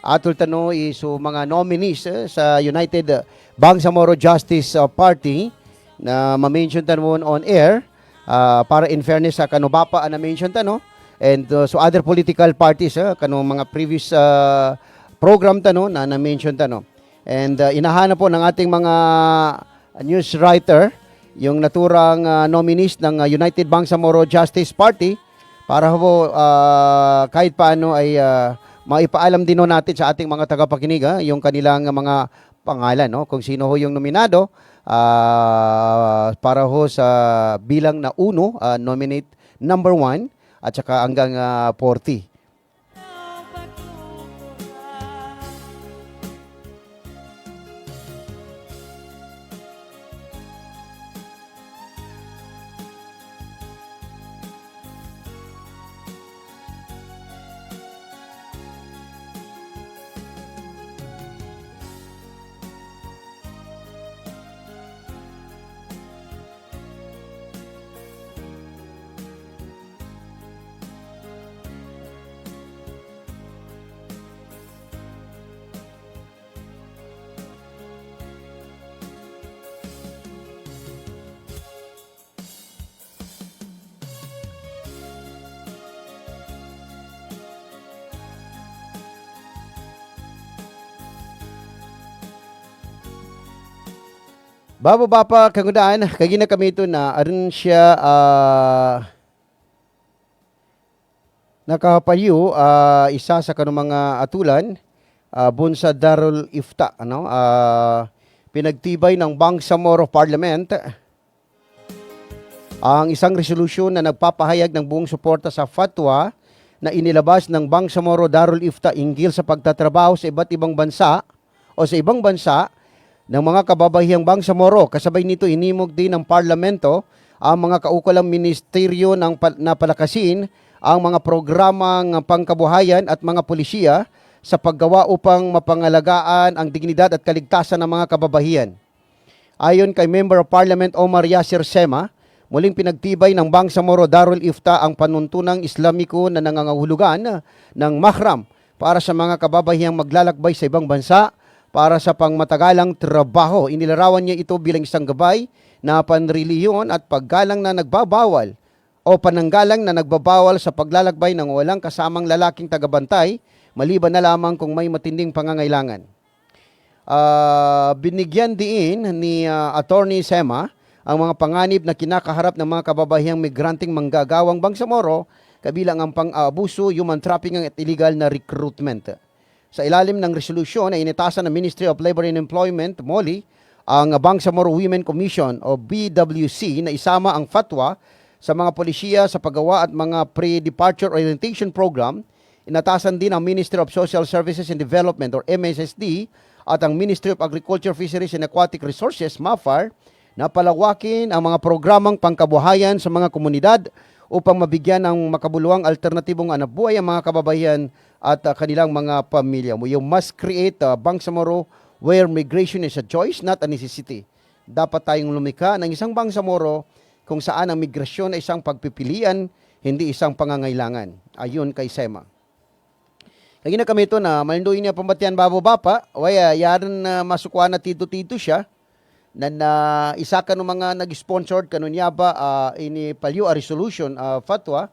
atol tano iso mga nominees sa United Bangsamoro Justice Party na ma-mention tano on air para in fairness sa kanubapa na mention tano and so other political parties kano mga previous program tano na na-mention tano. And inahanap po ng ating mga news writer yung naturang nominees ng United Bangsamoro Justice Party para po kahit paano ay maipaalam din natin sa ating mga tagapakinig yung kanilang mga pangalan, no? Kung sino ho yung nominado para ho sa bilang na uno, nominate number 1 at saka hanggang 40. Bababa pa kagudaan, kagina kami ito na aron siya nakapayo isa sa kanong mga atulan bunsa Darul Ifta pinagtibay ng Bangsamoro Parliament ang isang resolusyon na nagpapahayag ng buong suporta sa fatwa na inilabas ng Bangsamoro Darul Ifta hinggil sa pagtatrabaho sa iba't ibang bansa o sa ibang bansa ng mga kababahihang Bangsamoro. Kasabay nito inimog din ng parlamento ang mga kaukulang ministeryo na palakasin ang mga programang pangkabuhayan at mga pulisya sa paggawa upang mapangalagaan ang dignidad at kaligtasan ng mga kababahiyan. Ayon kay Member of Parliament Omar Yasir Sema, muling pinagtibay ng Bangsamoro Darul Ifta ang panuntunang Islamiko na nangangahulugan ng mahram para sa mga kababahihang maglalakbay sa ibang bansa para sa pangmatagalang trabaho. Inilarawan niya ito bilang isang gabay na panreliyon at paggalang na nagbabawal o pananggalang na nagbabawal sa paglalakbay ng walang kasamang lalaking tagabantay maliban na lamang kung may matinding pangangailangan. Binigyan din ni Attorney Sema ang mga panganib na kinakaharap ng mga kababahihang migranting manggagawang Bangsamoro kabilang ang pang-aabuso, human trafficking at illegal na recruitment. Sa ilalim ng resolusyon ay initasan ng Ministry of Labor and Employment, MOLI, ang Bangsamoro Women Commission o BWC na isama ang fatwa sa mga polisiya sa paggawa at mga pre-departure orientation program. Inatasan din ang Ministry of Social Services and Development or MSSD at ang Ministry of Agriculture, Fisheries and Aquatic Resources, MAFAR, na palawakin ang mga programang pangkabuhayan sa mga komunidad upang mabigyan ng makabuluhang alternatibong hanapbuhay ang mga kababayan at kanilang mga pamilya. You must create Bangsamoro where migration is a choice, not a necessity. Dapat tayong lumikha ng isang Bangsamoro kung saan ang migrasyon ay isang pagpipilian, hindi isang pangangailangan. Ayon kay Sema. Kaya na kami ito na malinduin niya pambatian bababa waya yaran na masukuan na tito-tito siya na isa ka ng mga nag-sponsored kanon niya ba ini palyo a resolution fatwa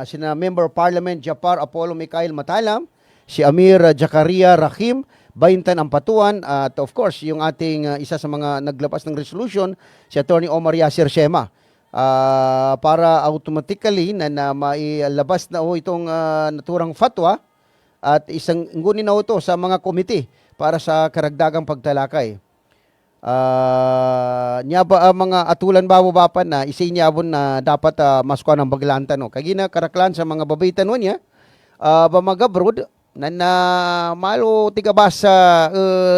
sina Member of Parliament Japar Apollo Mikhail Matalam, si Amir Jakaria Rahim, Baintan Ampatuan, at of course yung ating isa sa mga naglabas ng resolution, si Attorney Omar Yasir Sema, para automatically na mailabas na itong naturang fatwa at isang ngunin na ito sa mga komite para sa karagdagang pagtalakay. Niya ba mga atulan babapan na isinyabon na dapat maskuan ng baglantan no. Kagina karaklan sa mga babaitan no niya bamagabrod na malo tigabas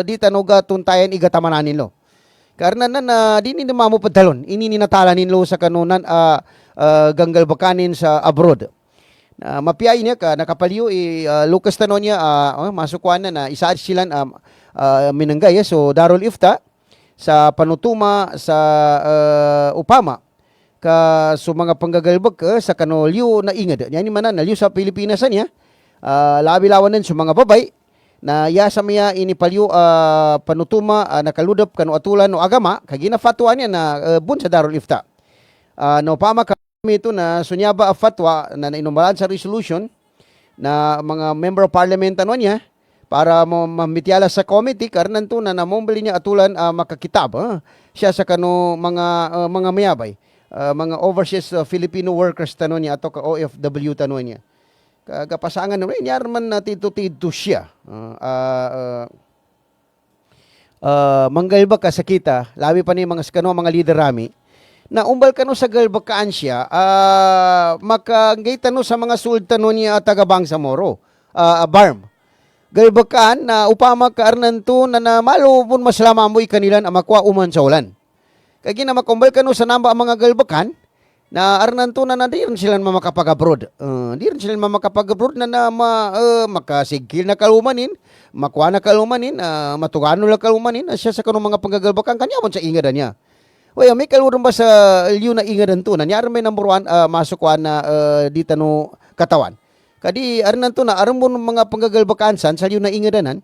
di tanuga tuntayan igatamanan nilo. Karena di ni mamu padalon ini ni natala nilo sa kanunan ganggal bakanin sa abroad. Mapiyay niya ka nakapaliw Lucas tanon niya masukuan na isaad sila minanggay so Darul Ifta sa panutuma sa upama ka so mga panggagalbag sa kano liw na ingad yani manan liw sa Pilipinas niya labi-lawanan sa mga babay na ya sa miya inipaliw panutuma nakaludop kano atulan no agama kagina fatwa niya na bun sa Darul Ifta no pama ito na sunyaba a fatwa na inumbalan sa resolution na mga member of parliament niya para mamitiala sa committee karnan to na namombili niya atulan makakitab siya sa kano mga mayabay mga overseas Filipino workers niya ato ka OFW niya kapasangan na rin yarman na tito siya manggalba ka sa kita labi pa ni mga skano mga leader rami na umbal kano sa galbakaan siya makangay tano sa mga sultano niya tagabang sa Moro barm galbakaan na upama ka arnanto na malubon maslama mo ikanilan amakwa uman sa ulan kaya na makumbal kano sa namba ang mga galbakan na arnanto na di rin sila mamakapag-abroad di rin sila mamakapag-abroad na makasigil na kalumanin makwa na kalumanin matugano na kalumanin siya sa kanong mga panggagalbakan kanya mo sa ingadan niya. Well, may kalurong ba sa liyo na ingadan to? Nanyari may number 1 masukuan na di tano katawan. Kadi aran to na aran mo mga panggagalbakansan sa liyo na ingadanan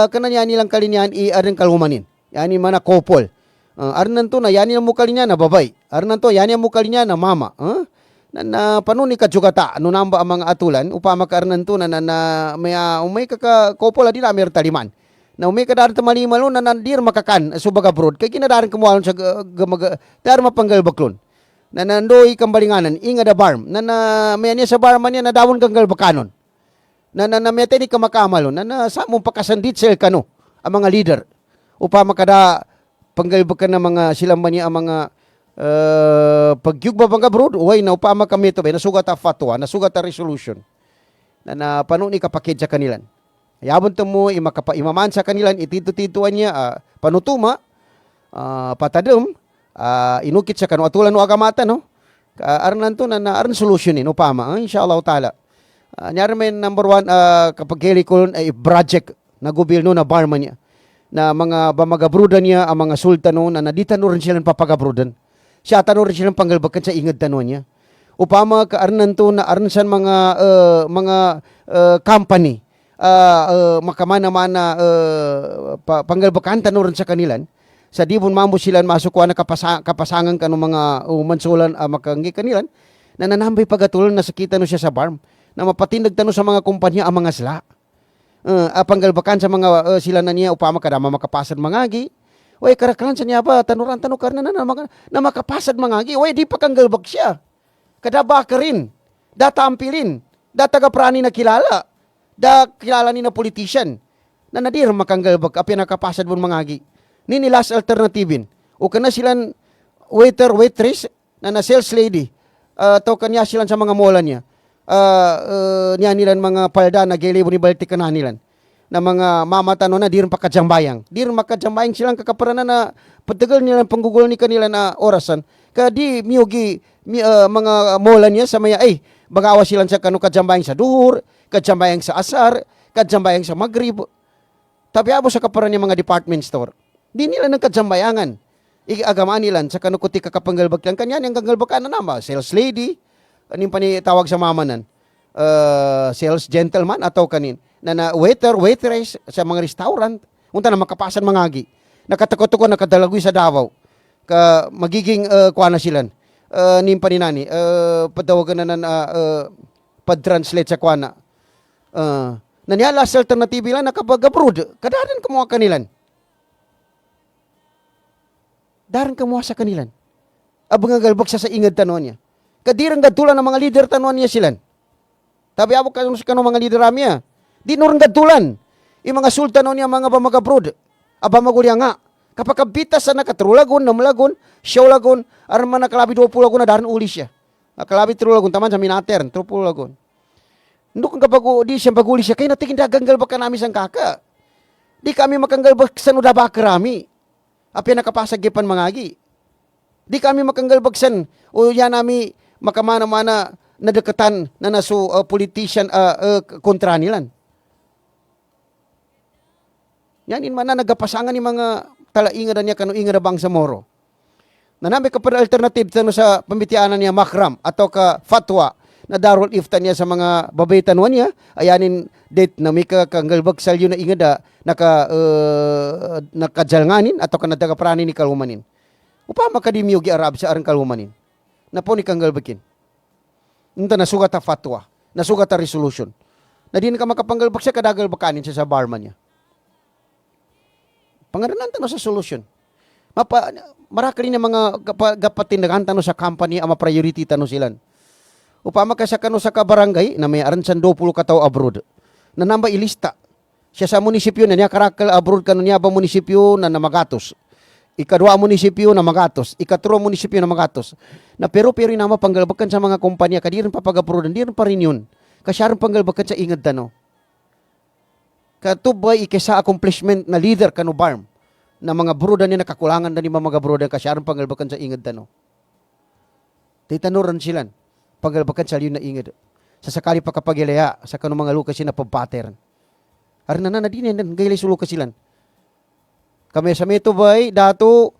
kananya nilang kalinyan aran kalumanin. Yani mana couple. Aran to na yani mo kalinyan na babay. Aran to yani mo kalinyan na mama. Na panuni ka jugata no namba ang mga atulan upama ka aran to na may kaka couple adi na mer taliman. Na may kadar tamalimalon na nandir makakan subag abroad kay kinadaran kumualon sa dar mapanggalbaklon na nandoy kambalinganan inga da barm na may niya sa barman niya na dawon kang galbakanon na mete ni kamakamalon na sa mong pakasandit sel kano ang mga leader upama kada panggalbakan na mga silang niya ang mga pagyugba bang abroad uway na upama kami to nasugat a fatwa nasugat a resolution na panuni kapakid sa kanilan. Yabon to mo imaman sa kanilan itito-tituan niya panutuma patadum inukit sa kanu atulan no agamata no arnan to na aran solution no pama insyaallah taala nyar men number 1 kapag helikon ay project na gobyerno na barman niya na mga bamagabrudan niya ang mga sultano na nadita no rin silang papagabrudan siya tano rin silang panggalbakan sa ingad tanon niya upama ka arnan to na arnsan mga company makamana-mana panggalbakan tanuran sa kanilan sa dibon mambo sila masukwa na kapasangan kanong mga mansulan makangi kanilan na nanambay pagatulan na sakita no siya sa barm na mapatindag tano sa mga kumpanya ang mga sila panggalbakan sa mga sila na niya upama kadama makapasad mangagi way karaklan sa niya ba tanuran karna na makapasad mangagi way di pa kanggalbak siya kadaba ka rin datampilin dataga prani na kilala da kilala ni na politician na nadir makanggalbag api nakapasad mo mangagi nini last alternatibin o kana silan waiter waitress na sales lady to kanya silan sa mga mola niya niya nilan mga palda na gelibo ni baltik kanilan na mga mamatano na dir makajambayang silang kakaparanan na patagal nilang panggugol ni kanila na orasan kadi miyogi mga mola niya sa maya bagawa silang sa kanu kajambayang sa duhur kajambayang sa asar, kajambayang sa magrib. Tapi abo sa kaparan niya mga department store. Di nila nagkajambayangan. Iagamaan nila sa kanukuti kakapanggalbag lang. Kanya niyang kanggalbagan na nama. Sales lady, kanin pa ni tawag sa mamanan. Sales gentleman ataw kanin. Na waiter, waitress sa mga restaurant. Unta na makapasan mangagi. Nakatakot-tukot, nakadalagoy sa Davao. Magiging kuha na silan. Nimpa ni nani. Padawagan na pad-translate sa kuha na. Nanyala sa alternative lang nakapag-abroad. Kadaran kamuha kanilan. Daran kamuha sa kanilan. Abang galbag siya sa ingad tanon niya. Kadirang gadtulan ng mga leader tanon niya silan. Tabi abok ka sa kanong mga leader niya. Di nurang gadtulan. Yung mga sultanon niya mga bamag-abroad. Abamagulya nga. Kapag kabitas sa nakatrulagon, namulagon, siyawlagon, arman na kalabi 20 lagon na daran uli siya. Kalabi 3 lagon, taman sa minater, 30 lagon. Nduk kapag di siya baguli siya, kaya natin ganggal ba ka namin sang kaka? Di kami makanggal ba sa nudaba karami? Api nakapasagipan mangagi. Di kami makanggal bagsan, o yan nami makamana-mana nadekatan na naso politician kontra nilan. Yan in man na nagapasangan ni mga talaingan niya kanu inga bang sa moro. Nanami ka para alternative tano sa pambitianan niya makram atau ka fatwa na darul ifta niya sa mga babaitan niya ayanin date na may kanggalbag salyo na ingada nakajalnganin atau ka nadagapranin ni kalumanin. Upama kadimyo gi Arab sa arang kalumanin. Na po ni kanggalbakin. Nta nasugat ta fatwa, nasugat ta resolution. Na di ka makapanggalbag siya kadagalbakanin siya sa barman niya. Pangaranan tano sa solution. Maraka rin ng mga gapatindagan tano sa company ama priority tano silan. Upama ka sa kano sa kabarangay na may aransan 20 kataw abroad. Na namba ilista. Siya sa munisipyo na niya karakal abroad kano niya ba munisipyo na namagatos. Ikadua munisipyo na magatos. Ikatro munisipyo na magatos. Na pero na mapanggalbakan sa mga kumpanya kadirin papag-abroad. Hindi rin pa rin yun. Kasyaran panggalbakan sa ingad tano. Katubay ikesa accomplishment na leader kano barm na mga broda niya nakakulangan na ni mga broda kasyaran panggalbakan sa ingad tano. Titanuran silan panggalbakan sa liyon na ingad. Sa sakali pa kapag ilaya sa kano mga lukas na pampattern. Arin na din yan gaylay sulukas silan. Kami sa meto bay dato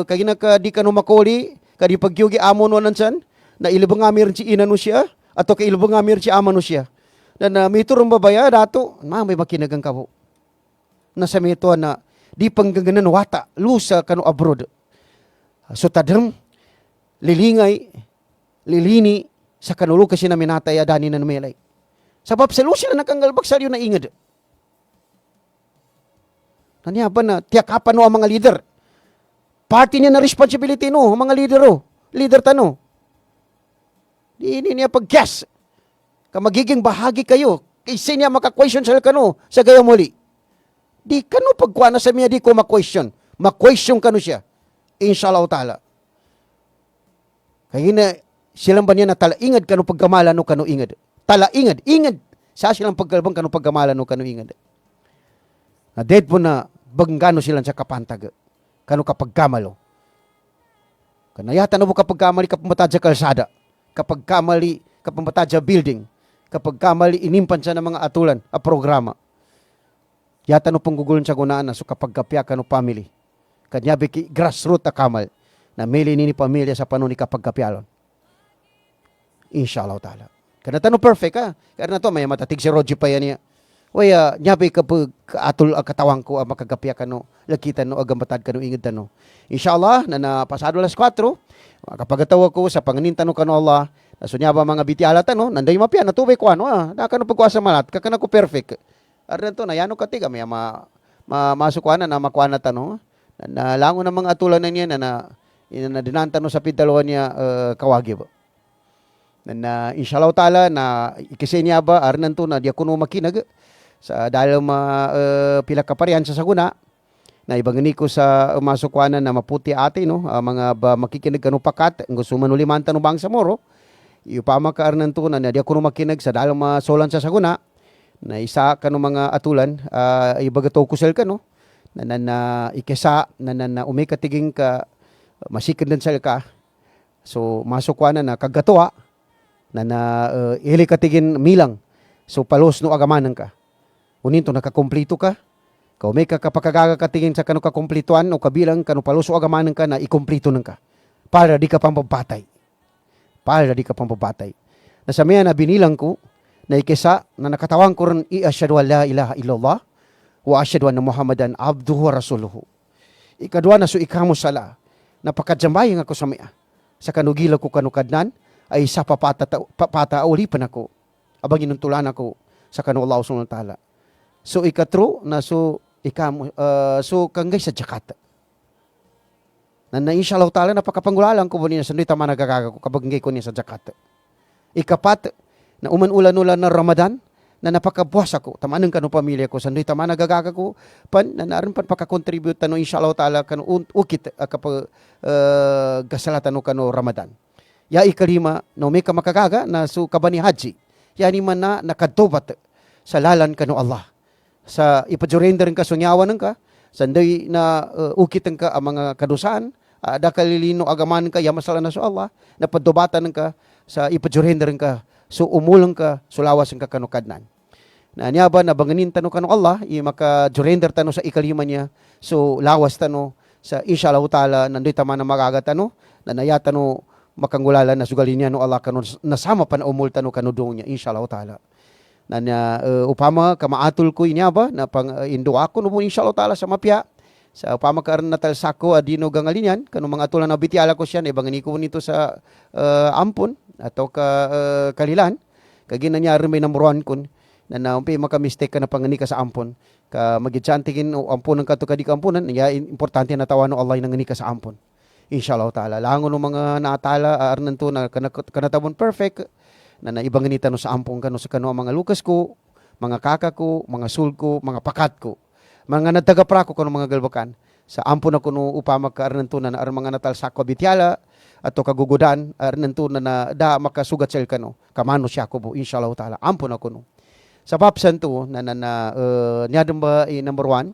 kagina ka di kano makoli kadi pagyugi amon wanansan na ilibang amir si ina no siya atau kailibang amir si ama no siya. Dan mito rin babaya dato, may makinagang kabo. Nasa mito na di panggaganan wata, lusa kano abroad. So tadam, lilini, sa kanulo kasi na minatay adani na namelay. Sabab sa lusa na nakanggalbag sa na ingad. Naniyaban na, tiyakapan no ang mga leader. Party niya na responsibility no, mga leader o. Leader tano. Di niya pag-guess. Magiging bahagi kayo. Kasi niya maka-question sa kano sa gaya muli. Di kano pagkuha na sa miya di ko ma-question. Ma-question kano siya. Inshallah ta'ala. Kaya na silang ba niya na talaingad kano pagkamala no kano ingad. Talaingad. Ingad. Sa silang pagkalbang kano pagkamala no kano ingad. Na dead po na banggano silang sa kapantag. Kano kapagkamalo. Kanayata na mo kapagkamali kapamatad sa kalsada. Kapagkamali kapamatad sa building. Kapag kamali inimpan siya ng mga atulan, programa. Yata no panggugulan siya gunaan na so kapag kapya ka no family. Kanya biki grassroot a kamal na mili ni pamilya sa panon ni kapag kapyalon. Inshallah ta'ala. Kana tanong perfect ha. Kaya na to may matatig si Roger pa yan niya. Waya nyabi kapag atul katawang ko makagapya ka no, lakitan no agambatad ka no ingid no. Inshallah na napasado alas 4 kapagatawa ko sa panganintan no kano Allah. Nasunya ba mga bitiala no? Nanday mapya na tubay ko ano Naka no pagkuasa malat kakana ko perfect. Ardan to na yano katiga may masuk ko na makuana tano. Na lango ng mga atulan na niya na dinanta no sa pidalwa niya kawagi ba. Na inshallah taala na ikisi niya ba arnan to na di kuno makinag sa dahil pila kaparian sa saguna na ibangani ko sa masukwanan na maputi ate no mga makikinig kanu pakat gusto manuliman tanong bang sa moro. Ipama ka arnan to na di ako makinag sa dalang masolan sa saguna na isa ka no mga atulan ibagato kusel ka no na ikesa na umikatiging ka masikin din sal ka so masukwa na kagatuwa na ili katigin milang so palos no agamanan ka unin to nakakomplito ka may kapakagaga katigin sa kanu kakomplituan o kabilang kanu palos o agamanan ka na ikomplito nang ka para di ka pampapatay. Para di ka pang babatay. Nasa miya na binilang ko, na ikisa na nakatawang ko rin, asyhadu an la ilaha illallah, wa asyhadu anna Muhammadan abduhu wa rasuluhu. Ikadwa na so ikamo sala, napakadjambayang ako sa miya. Sa kanugila ko kanukadnan, ay sa papataulipan ako. Abang inuntulan ako sa kanu Allah subhanahu wa ta'ala. So ikatro na so ikamo, so kanggay sa Jakarta. Na inshallah ta'ala napakapanggulalang ko po niya sa ndoy tama nagagaga ko kabag ko niya sa Jakarta. Ikapat, na uman-ulan-ulan na Ramadan, na napakabuwas ako. Tamanang kano pamilya ko, sa ndoy tama nagagaga ko, na narin pan pakakontribute no inshallah ta'ala kano ukit kapag gasalatan no kano Ramadan. Ya ikalima, no may ka makagaga na su kabani haji. Yani man na nakatobat sa lalan kano Allah. Sa ipadjurender ka sunyawan ka, sanday na ukitan ka ang mga kadusaan, dakalilino agaman ka, yamasala na sa Allah, napadubatan ka sa ipajurender ka, so umulang ka, sulawas ka kanukadnan. Na niya ba, nabanganin tano kanu Allah, maka-jurender tano sa ikalima niya, so lawas tano, sa inshallah ta'ala, nandoy tama na magagatano, na nayatano, makanggulala na sugalin niya no Allah kanu, nasama pa na umul tano kanu doon niya, inshallah ta'ala. Na upama kamaatul ko inya ba, na pang indo ako no po inshallah ta'ala sa mapya, sa upama ka natal sako adino gangalinyan kanu mga atulan na bitiala ko siya ibangani ko nito sa ampon atau kalilan kagi nangyari may number 1 kun na naumpi maka mistake ka na pangani ka sa ampon ka magichantingin o ampon ng kato kadi kampunan ya importante na tawano Allah nangani ka sa ampon insyaallah taala langon ng mga naatala arnan to na kanatabon perfect na naibanganita no sa ampon kanu sa kanu mga lukas ko mga kaka ko mga sul ko mga pakat ko mga natagaprako ko ng mga galbakan. Sa ampon ako no upama ka arnan na ar mga natal sakwa bitiala ato kagugudan arnan na da makasugat sel kano. Kamano siya ko po inshallah taala. Ampon ako no. Sa papsan to niyadam ba number 1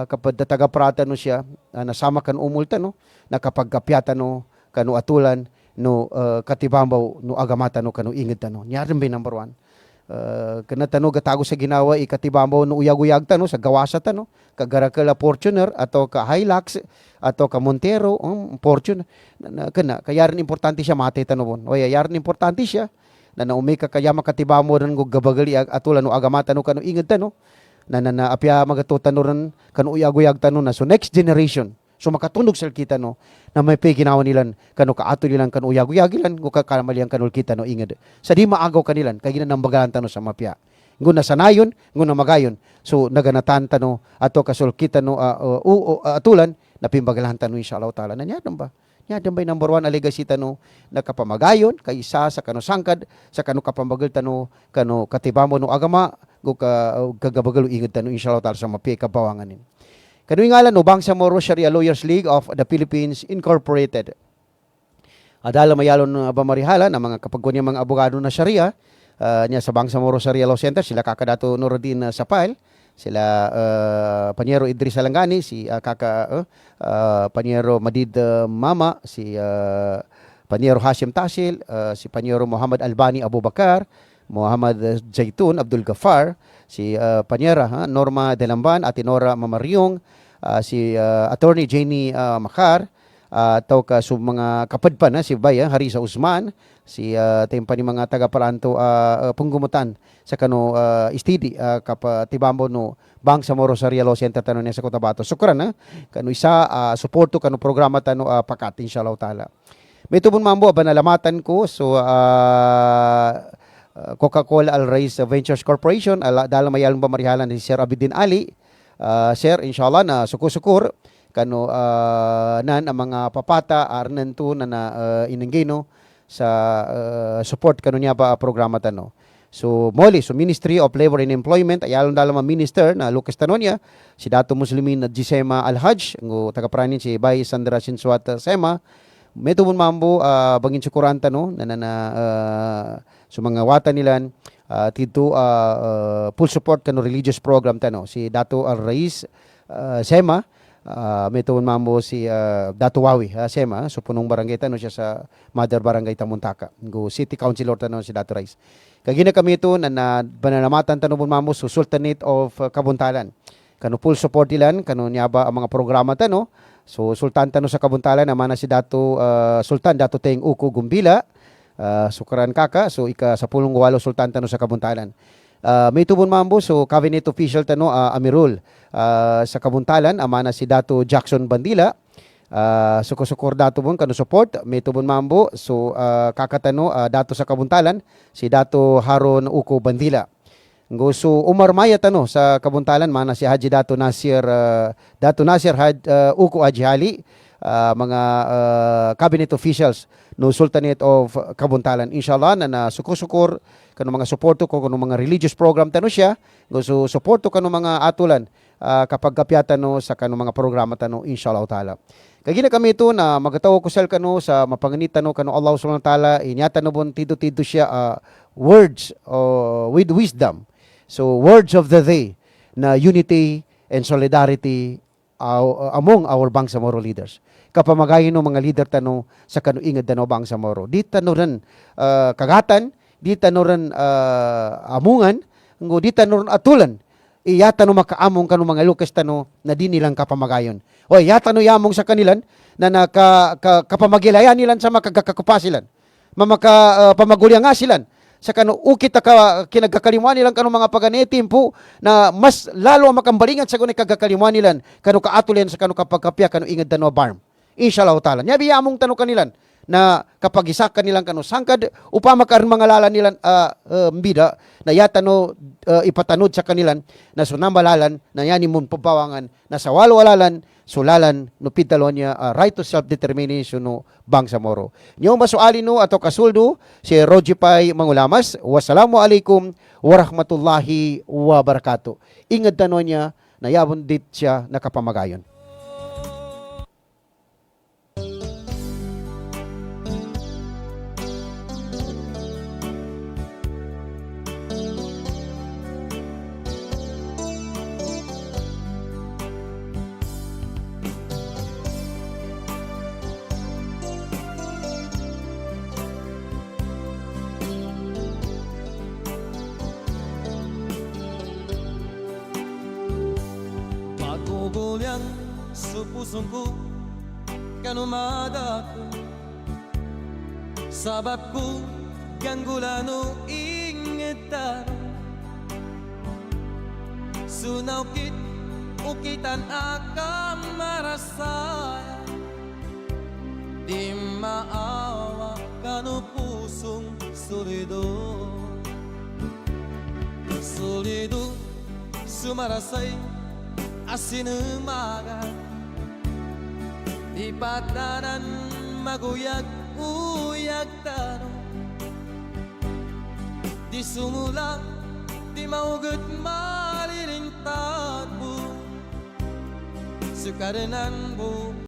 kapag tagaprata no siya nasama kan umulta no nakapagkapyata no kanu atulan no katibambaw no agamata no kanu inged no. Niyadam ba number 1. Kana tano gatago sa ginawa ikatibambaw no uyag-uyag tano sa gawasa tano kagarakala Fortuner ato ka Hilux ato ka Montero Fortuner kana kayaran importante siya mate tano bon o yaran importante siya na naumi ka kaya makatibamo ran go gabagali atulan no agamata no kanu inged tano na apya magatutan no ran kanu uyag-uyag tano na so next generation so makatundog sel kita no na may ginawa nilan kanu kaato nilan kanu uyag-uyagilan go kakamalian kanu kita no inged sa di maagaw kanilan kay ginanambagalan tano sa mapya nguna sanayon nguna magayon so naganatan tano ato kasul kita no atulan napimbagalan tano inshallah taala na nyadam ba number 1 legacy tano nakapamagayon kay isa sa kanu sangkad sa kanu kapambagal tano kanu katibamo no agama go kagabagalo inged tano inshallah taala sa mapya kabawanganin. Kanuing ngalan no Bangsamoro Sharia Lawyers League of the Philippines Incorporated. Adala mayalon bamarihala na mga kapagkunya mga abogado na Sharia niya sa Bangsamoro Sharia Law Center sila kakadato Nuruddin Sapal, sila Panyero Idris Alangani, si Panyero Madid Mama, si Panyero Hashim Tasil, si Panyero Muhammad Albani Abubakar, Muhammad Zaitun Abdul Ghaffar, si Panyera Norma Delamban, Atinora Mamaryong, si Attorney Jenny Makar, tao ka so mga kapadpan si Baya Harisa Usman, si tempa ni mga taga-paranto punggumutan sa kano istidi kapatibambo no Bangsamoro Sharia Law Center tano niya sa Cotabato. Sukran kano isa suporto kano programa tano pakat inshallah taala. May tubon mambo banalamatan ko so Coca-Cola Al-Rais Ventures Corporation dala mayalong bamarihalan ni Sir Abidin Ali. Sir inshallah na sukur-sukur kano nan ang mga papata arnan to na inenggeno sa support kano niya pa programa tano. So moli so Ministry of Labor and Employment ayalon dala ma minister na Lucas Tanonia si Dato Muslimin na Gisema Al-Hajj ngo taga-pranin si Bay Sandra Sinsuat Sema. Meto mun mambo bangin sukuran tano na so mga wata nilan tito full support kano religious program tano si Dato Al-Rais Sema meto mun mambo si Dato Wawi Sema so punong barangay tano siya sa Mother Barangay Tamuntaka go City Councilor tano si Dato Rais kagina kami ito na bananamatan tano mun mambo so Sultanate of Kabuntalan kano full support ilan kano niya ba ang mga programa tano so Sultan tano sa Kabuntalan naman na si Dato Sultan Dato Teng Uko Gumbila sukaran kaka so ika sa pulong walo Sultan tano sa Kabuntalan. May tubon mambo so cabinet official tano Amirul sa Kabuntalan amana si Dato Jackson Bandila. Suko-sukor dato bon kano support may tubon mambo so kakatano dato sa Kabuntalan si Dato Haron Uko Bandila. So Umar Maya tano sa Kabuntalan mana si Haji Dato Nasir Uko Haji Ali mga cabinet officials no Sultanate of Kabuntalan inshallah na suko-sukor kano mga suporto ko kano mga religious program tano siya so suporto kano mga atulan kapag kapyatan no sa kano mga programa tano inshallah taala kagina kami ito na magataw ko sel kano sa mapanganitan no kano Allah subhanahu wa taala inyata no bon tido siya words with wisdom so words of the day na unity and solidarity among our Bangsamoro leaders. Kapamagayon ng mga leader tano sa kanuingad tano Bangsamoro. Di tano rin kagatan, di tano rin amungan, di tano rin atulan. Iyata no makaamong kanu mga Lucas tano na di nilang kapamagayon. O iyata no yamong sa kanilan na kapamagilayan nilan sa makagakakupasilan. Pamagulya nga silan. Sa kanu ukit ka kinagkakalimuan nilang kanu mga paganetimpo na mas lalo makambalingan sa kanu kagkakalimuan nilan kanu kaatulen sa kanu kapagkapya kanu ingad tano barm. Inshallah taala. Nya biyamong tano kanilan na kapag isa kanilang kanu sangkad upama karon mga lala nilan mbida na yata no ipatanod sa kanilan na sunambalalan na yani mun pabawangan na sa walwalalan sulalan no pitalon niya right to self-determination no Bangsamoro. Nyo masuali no ato kasuldo si Roji Pai Mangulamas. Wassalamualaikum warahmatullahi wabarakatuh. Ingad tanon niya na yabon dit siya nakapamagayon. Magugulyang sa pusong ko kanumada ko sabab ko ganggulano ingetan sunaw kit ukitan akam marasaya di maawa kanu pusong solido sumarasay asinumaga di patanan maguyag-uyag tanong di sumula di maugot malilintad mo sukaranan mo